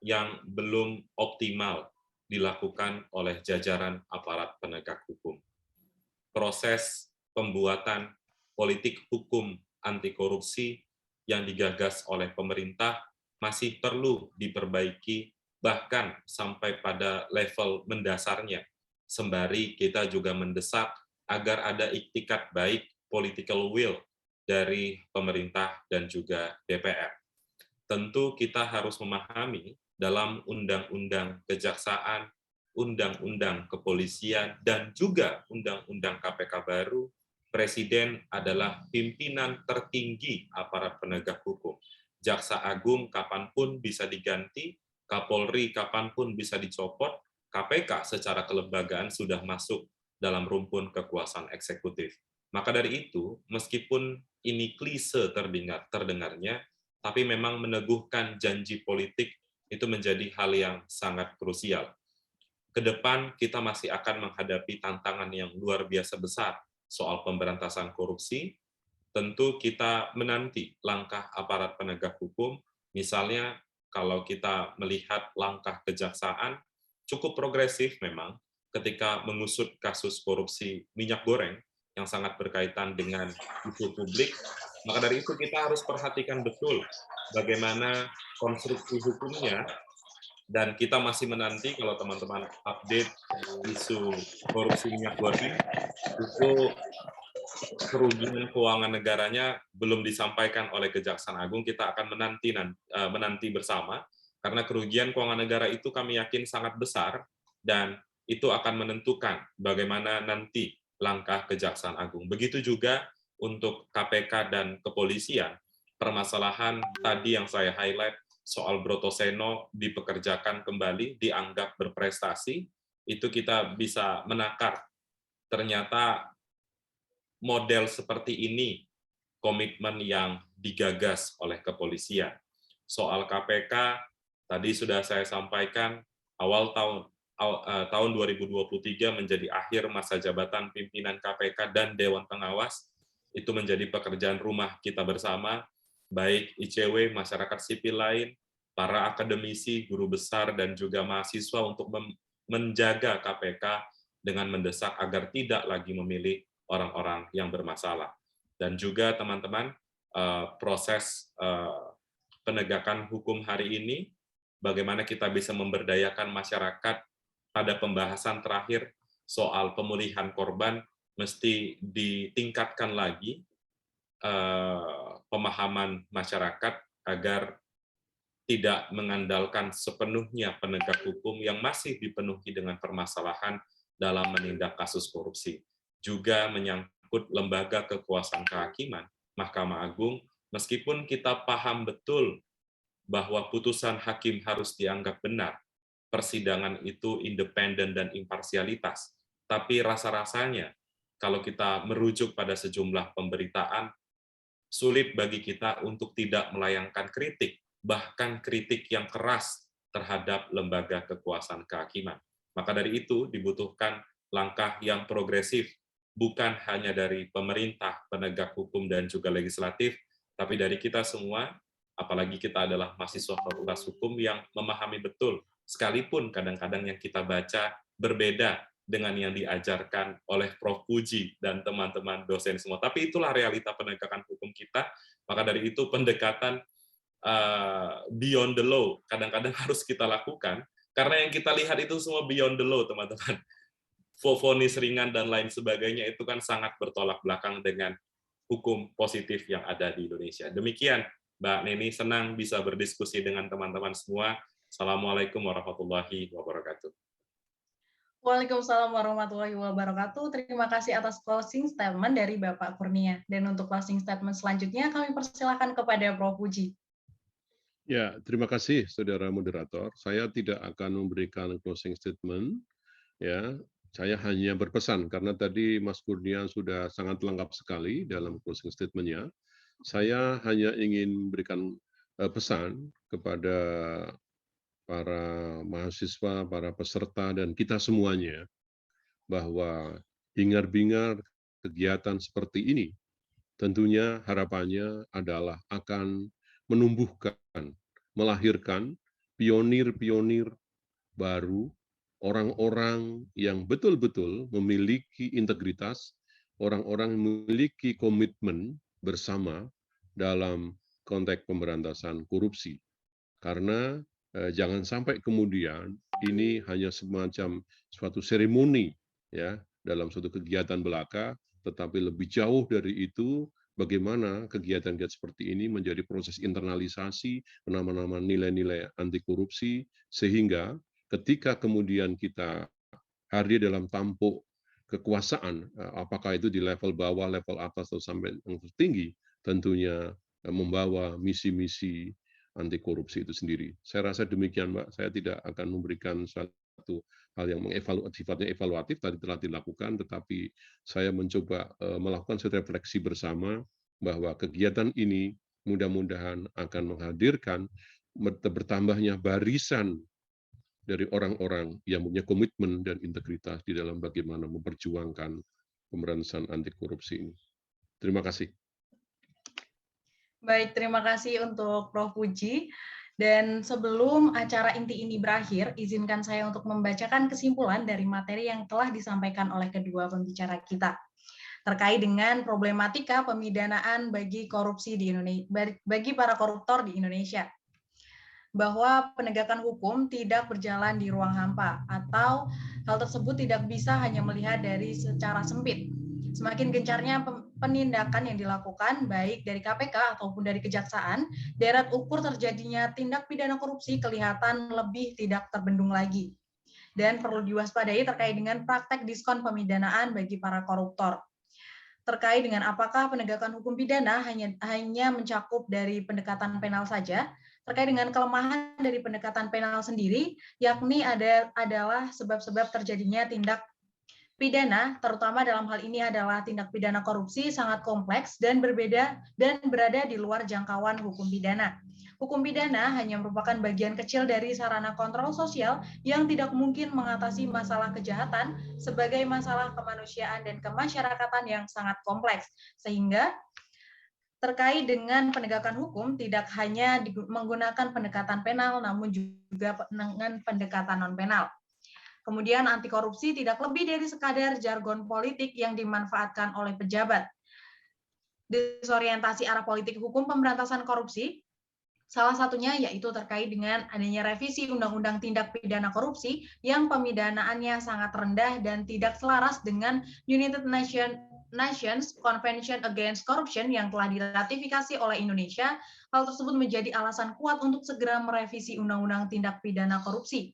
yang belum optimal dilakukan oleh jajaran aparat penegak hukum. Proses pembuatan politik hukum anti korupsi yang digagas oleh pemerintah masih perlu diperbaiki, bahkan sampai pada level mendasarnya. Sembari kita juga mendesak agar ada iktikat baik political will dari pemerintah dan juga DPR. Tentu kita harus memahami dalam Undang-Undang Kejaksaan, Undang-Undang Kepolisian, dan juga Undang-Undang KPK baru, Presiden adalah pimpinan tertinggi aparat penegak hukum. Jaksa Agung kapanpun bisa diganti, Kapolri kapanpun bisa dicopot, KPK secara kelembagaan sudah masuk dalam rumpun kekuasaan eksekutif. Maka dari itu, meskipun ini klise terdengarnya, tapi memang meneguhkan janji politik itu menjadi hal yang sangat krusial. Ke depan kita masih akan menghadapi tantangan yang luar biasa besar soal pemberantasan korupsi. Tentu kita menanti langkah aparat penegak hukum, misalnya kalau kita melihat langkah kejaksaan, cukup progresif memang ketika mengusut kasus korupsi minyak goreng yang sangat berkaitan dengan isu publik. Maka dari itu kita harus perhatikan betul bagaimana konstruksi hukumnya Dan kita masih menanti kalau teman-teman update isu korupsi minyak goreng, itu kerugian keuangan negaranya belum disampaikan oleh Kejaksaan Agung. Kita akan menanti bersama, karena kerugian keuangan negara itu kami yakin sangat besar, dan itu akan menentukan bagaimana nanti langkah Kejaksaan Agung. Begitu juga untuk KPK dan kepolisian, permasalahan tadi yang saya highlight, soal Brotoseno dipekerjakan kembali, dianggap berprestasi, itu kita bisa menakar. Ternyata model seperti ini, komitmen yang digagas oleh kepolisian. Soal KPK, tadi sudah saya sampaikan, awal tahun 2023 menjadi akhir masa jabatan pimpinan KPK dan Dewan Pengawas, itu menjadi pekerjaan rumah kita bersama, baik ICW, masyarakat sipil lain, para akademisi, guru besar, dan juga mahasiswa untuk menjaga KPK dengan mendesak agar tidak lagi memilih orang-orang yang bermasalah. Dan juga teman-teman, proses penegakan hukum hari ini, bagaimana kita bisa memberdayakan masyarakat pada pembahasan terakhir soal pemulihan korban, mesti ditingkatkan lagi pemahaman masyarakat agar tidak mengandalkan sepenuhnya penegak hukum yang masih dipenuhi dengan permasalahan dalam menindak kasus korupsi. Juga menyangkut lembaga kekuasaan kehakiman, Mahkamah Agung, meskipun kita paham betul bahwa putusan hakim harus dianggap benar, persidangan itu independen dan imparsialitas, tapi rasa-rasanya kalau kita merujuk pada sejumlah pemberitaan, sulit bagi kita untuk tidak melayangkan kritik, bahkan kritik yang keras terhadap lembaga kekuasaan kehakiman. Maka dari itu dibutuhkan langkah yang progresif, bukan hanya dari pemerintah, penegak hukum, dan juga legislatif, tapi dari kita semua, apalagi kita adalah mahasiswa Fakultas Hukum yang memahami betul, sekalipun kadang-kadang yang kita baca berbeda dengan yang diajarkan oleh Prof. Puji dan teman-teman dosen semua. Tapi itulah realita penegakan hukum kita, maka dari itu pendekatan beyond the law kadang-kadang harus kita lakukan, karena yang kita lihat itu semua beyond the law, teman-teman. Vonis ringan dan lain sebagainya itu kan sangat bertolak belakang dengan hukum positif yang ada di Indonesia. Demikian, Mbak Neni, senang bisa berdiskusi dengan teman-teman semua. Assalamualaikum warahmatullahi wabarakatuh. Waalaikumsalam warahmatullahi wabarakatuh. Terima kasih atas closing statement dari Bapak Kurnia. Dan untuk closing statement selanjutnya, kami persilakan kepada Prof. Puji. Ya, terima kasih, saudara moderator. Saya tidak akan memberikan closing statement. Ya, saya hanya berpesan karena tadi Mas Kurnia sudah sangat lengkap sekali dalam closing statement-nya. Saya hanya ingin memberikan pesan kepada para mahasiswa, para peserta, dan kita semuanya, bahwa hingar-bingar kegiatan seperti ini, tentunya harapannya adalah akan menumbuhkan, melahirkan pionir-pionir baru, orang-orang yang betul-betul memiliki integritas, orang-orang yang memiliki komitmen bersama dalam konteks pemberantasan korupsi. Karena jangan sampai kemudian ini hanya semacam suatu seremoni ya dalam suatu kegiatan belaka, tetapi lebih jauh dari itu bagaimana kegiatan-kegiatan seperti ini menjadi proses internalisasi nama-nama nilai-nilai anti korupsi, sehingga ketika kemudian kita hadir dalam tampuk kekuasaan, apakah itu di level bawah, level atas, atau sampai yang tertinggi, tentunya membawa misi-misi anti korupsi itu sendiri. Saya rasa demikian, Mbak. Saya tidak akan memberikan suatu hal yang sifatnya evaluatif, tadi telah dilakukan, tetapi saya mencoba melakukan suatu refleksi bersama bahwa kegiatan ini mudah-mudahan akan menghadirkan bertambahnya barisan dari orang-orang yang punya komitmen dan integritas di dalam bagaimana memperjuangkan pemberantasan anti korupsi ini. Terima kasih. Baik, terima kasih untuk Prof. Puji. Dan sebelum acara inti ini berakhir, izinkan saya untuk membacakan kesimpulan dari materi yang telah disampaikan oleh kedua pembicara kita terkait dengan problematika pemidanaan bagi korupsi di Indonesia, bagi para koruptor di Indonesia. bahwa penegakan hukum tidak berjalan di ruang hampa, atau hal tersebut tidak bisa hanya melihat dari secara sempit. Semakin gencarnya penindakan yang dilakukan, baik dari KPK ataupun dari Kejaksaan, deret ukur terjadinya tindak pidana korupsi kelihatan lebih tidak terbendung lagi. Dan perlu diwaspadai terkait dengan praktek diskon pemidanaan bagi para koruptor. Terkait dengan apakah penegakan hukum pidana hanya mencakup dari pendekatan penal saja, terkait dengan kelemahan dari pendekatan penal sendiri, yakni adalah sebab-sebab terjadinya tindak pidana, terutama dalam hal ini adalah tindak pidana korupsi, sangat kompleks dan berbeda dan berada di luar jangkauan hukum pidana. Hukum pidana hanya merupakan bagian kecil dari sarana kontrol sosial yang tidak mungkin mengatasi masalah kejahatan sebagai masalah kemanusiaan dan kemasyarakatan yang sangat kompleks. Sehingga terkait dengan penegakan hukum tidak hanya menggunakan pendekatan penal, namun juga dengan pendekatan non-penal. Kemudian anti korupsi tidak lebih dari sekadar jargon politik yang dimanfaatkan oleh pejabat. Disorientasi arah politik hukum pemberantasan korupsi, salah satunya yaitu terkait dengan adanya revisi Undang-Undang Tindak Pidana Korupsi yang pemidanaannya sangat rendah dan tidak selaras dengan United Nations Convention Against Corruption yang telah diratifikasi oleh Indonesia. Hal tersebut menjadi alasan kuat untuk segera merevisi Undang-Undang Tindak Pidana Korupsi.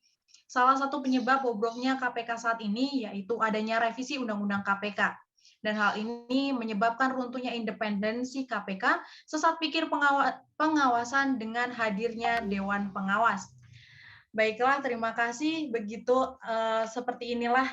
Salah satu penyebab bobroknya KPK saat ini yaitu adanya revisi Undang-Undang KPK. Dan hal ini menyebabkan runtuhnya independensi KPK, sesat pikir pengawasan dengan hadirnya Dewan Pengawas. Baiklah, terima kasih. Begitu seperti inilah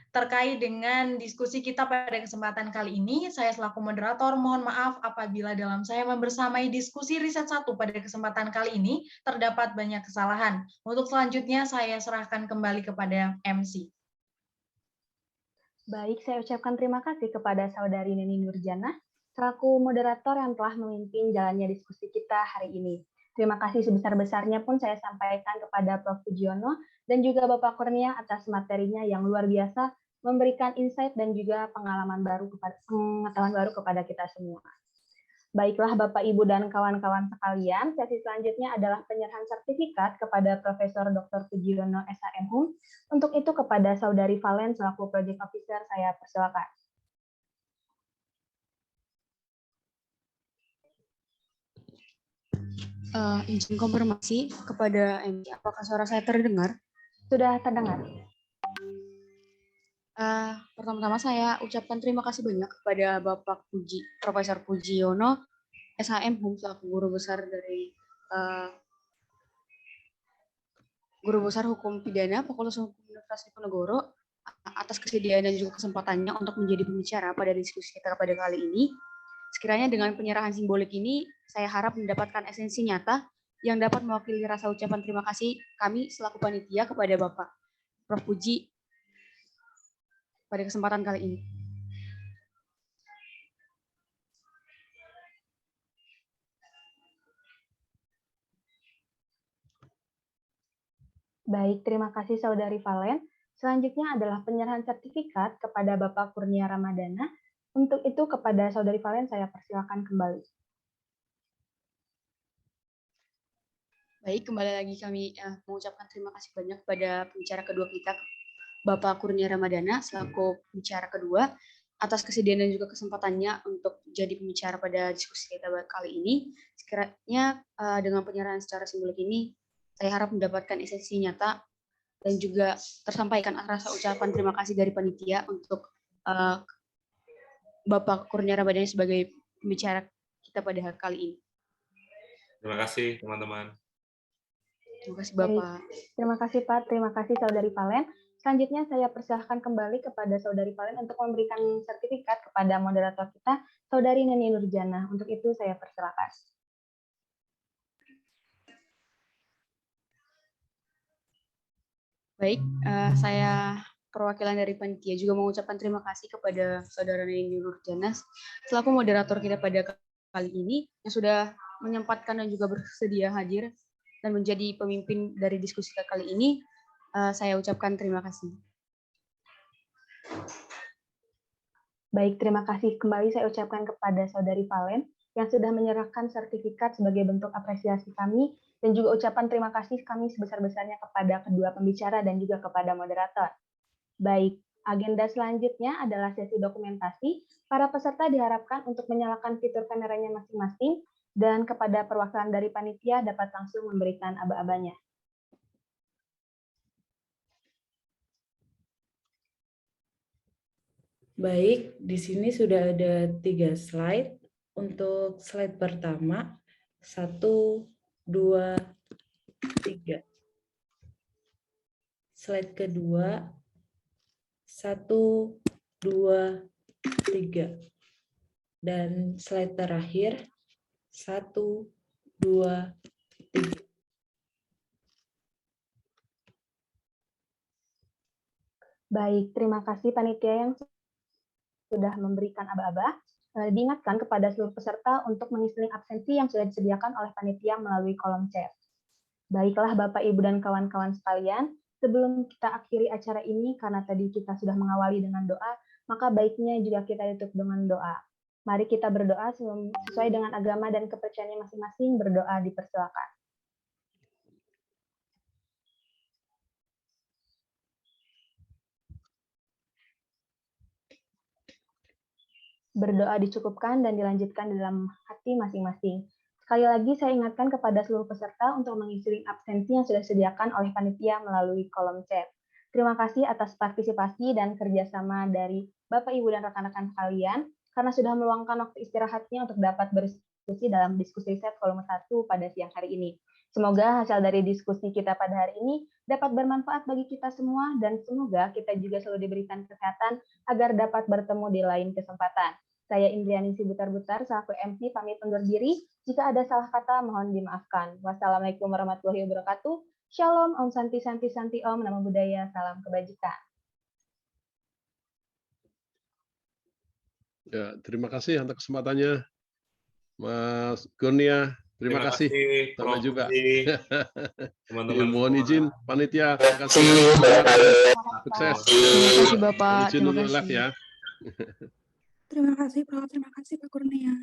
terkait dengan diskusi kita pada kesempatan kali ini. Saya selaku moderator mohon maaf apabila dalam saya membersamai diskusi riset 1 pada kesempatan kali ini terdapat banyak kesalahan. Untuk selanjutnya saya serahkan kembali kepada MC. Baik, saya ucapkan terima kasih kepada Saudari Neni Nurjana selaku moderator yang telah memimpin jalannya diskusi kita hari ini. Terima kasih sebesar-besarnya pun saya sampaikan kepada Prof. Pujiono dan juga Bapak Kurnia atas materinya yang luar biasa, memberikan insight dan juga pengetahuan baru kepada kita semua. Baiklah Bapak, Ibu, dan kawan-kawan sekalian, sesi selanjutnya adalah penyerahan sertifikat kepada Profesor Dr. Pujiono SHM. Untuk itu kepada Saudari Valen selaku Project Officer saya persilakan. Izin konfirmasi kepada MC, apakah suara saya terdengar? Sudah terdengar. Pertama-tama saya ucapkan terima kasih banyak kepada Bapak Profesor Pujiono SHM selaku guru besar Hukum Pidana Fakultas Hukum Universitas Diponegoro atas kesediaan dan juga kesempatannya untuk menjadi pembicara pada diskusi kita pada kali ini. Sekiranya dengan penyerahan simbolik ini, saya harap mendapatkan esensi nyata yang dapat mewakili rasa ucapan terima kasih kami selaku panitia kepada Bapak Prof. Puji pada kesempatan kali ini. Baik, terima kasih Saudari Valen. Selanjutnya adalah penyerahan sertifikat kepada Bapak Kurnia Ramadana. Untuk itu kepada Saudari Valen saya persilakan kembali. Baik, kembali lagi kami mengucapkan terima kasih banyak kepada pembicara kedua kita, Bapak Kurnia Ramadana selaku pembicara kedua atas kesediaan dan juga kesempatannya untuk jadi pembicara pada diskusi kita kali ini. Sekiranya dengan penyerahan secara simbolik ini, saya harap mendapatkan esensi nyata dan juga tersampaikan rasa ucapan terima kasih dari panitia untuk Bapak Kurnia Ramadana sebagai pembicara kita pada kali ini. Terima kasih teman-teman. Terima kasih Bapak. Terima kasih Pak, terima kasih Saudari Valen. Selanjutnya saya persilahkan kembali kepada Saudari Valen untuk memberikan sertifikat kepada moderator kita, Saudari Neni Nurjana. Untuk itu saya persilahkan. Baik, saya perwakilan dari panitia juga mengucapkan terima kasih kepada Saudara Neni Nurjana selaku moderator kita pada kali ini yang sudah menyempatkan dan juga bersedia hadir dan menjadi pemimpin dari diskusi kita kali ini. Saya ucapkan terima kasih. Baik, terima kasih kembali saya ucapkan kepada Saudari Valen yang sudah menyerahkan sertifikat sebagai bentuk apresiasi kami Dan juga ucapan terima kasih kami sebesar-besarnya kepada kedua pembicara dan juga kepada moderator. Baik, agenda selanjutnya adalah sesi dokumentasi. Para peserta diharapkan untuk menyalakan fitur kameranya masing-masing dan kepada perwakilan dari panitia dapat langsung memberikan aba-abanya. Baik, di sini sudah ada 3 slide. Untuk slide pertama, 1, 2, 3. Slide kedua, 1, 2, 3. Dan slide terakhir, 1, 2, 3. Baik, terima kasih panitia yang sudah memberikan aba-aba. Diingatkan kepada seluruh peserta untuk mengisi link absensi yang sudah disediakan oleh panitia melalui kolom chat. Baiklah Bapak, Ibu, dan kawan-kawan sekalian, sebelum kita akhiri acara ini, karena tadi kita sudah mengawali dengan doa, maka baiknya juga kita tutup dengan doa. Mari kita berdoa sesuai dengan agama dan kepercayaannya masing-masing. Berdoa dipersilakan. Berdoa dicukupkan dan dilanjutkan dalam hati masing-masing. Sekali lagi saya ingatkan kepada seluruh peserta untuk mengisi link absensi yang sudah disediakan oleh panitia melalui kolom chat. Terima kasih atas partisipasi dan kerjasama dari Bapak, Ibu, dan rekan-rekan sekalian, karena sudah meluangkan waktu istirahatnya untuk dapat berdiskusi dalam diskusi set volume 1 pada siang hari ini. Semoga hasil dari diskusi kita pada hari ini dapat bermanfaat bagi kita semua, dan semoga kita juga selalu diberikan kesehatan agar dapat bertemu di lain kesempatan. Saya Indriani Butar-Butar, selaku MC, pamit undur diri. Jika ada salah kata, mohon dimaafkan. Wassalamualaikum warahmatullahi wabarakatuh. Shalom, Om Santi Santi Santi Om, Namo Buddhaya, salam kebajikan. Ya, terima kasih atas kesempatannya, Mas Kurnia. Terima kasih. Sampai juga. Teman-teman. Mohon izin, panitia. Terima kasih. Sukses. Terima kasih Bapak. Mohon izin Terima untuk kasih. live ya. Terima kasih Pak Kurnia.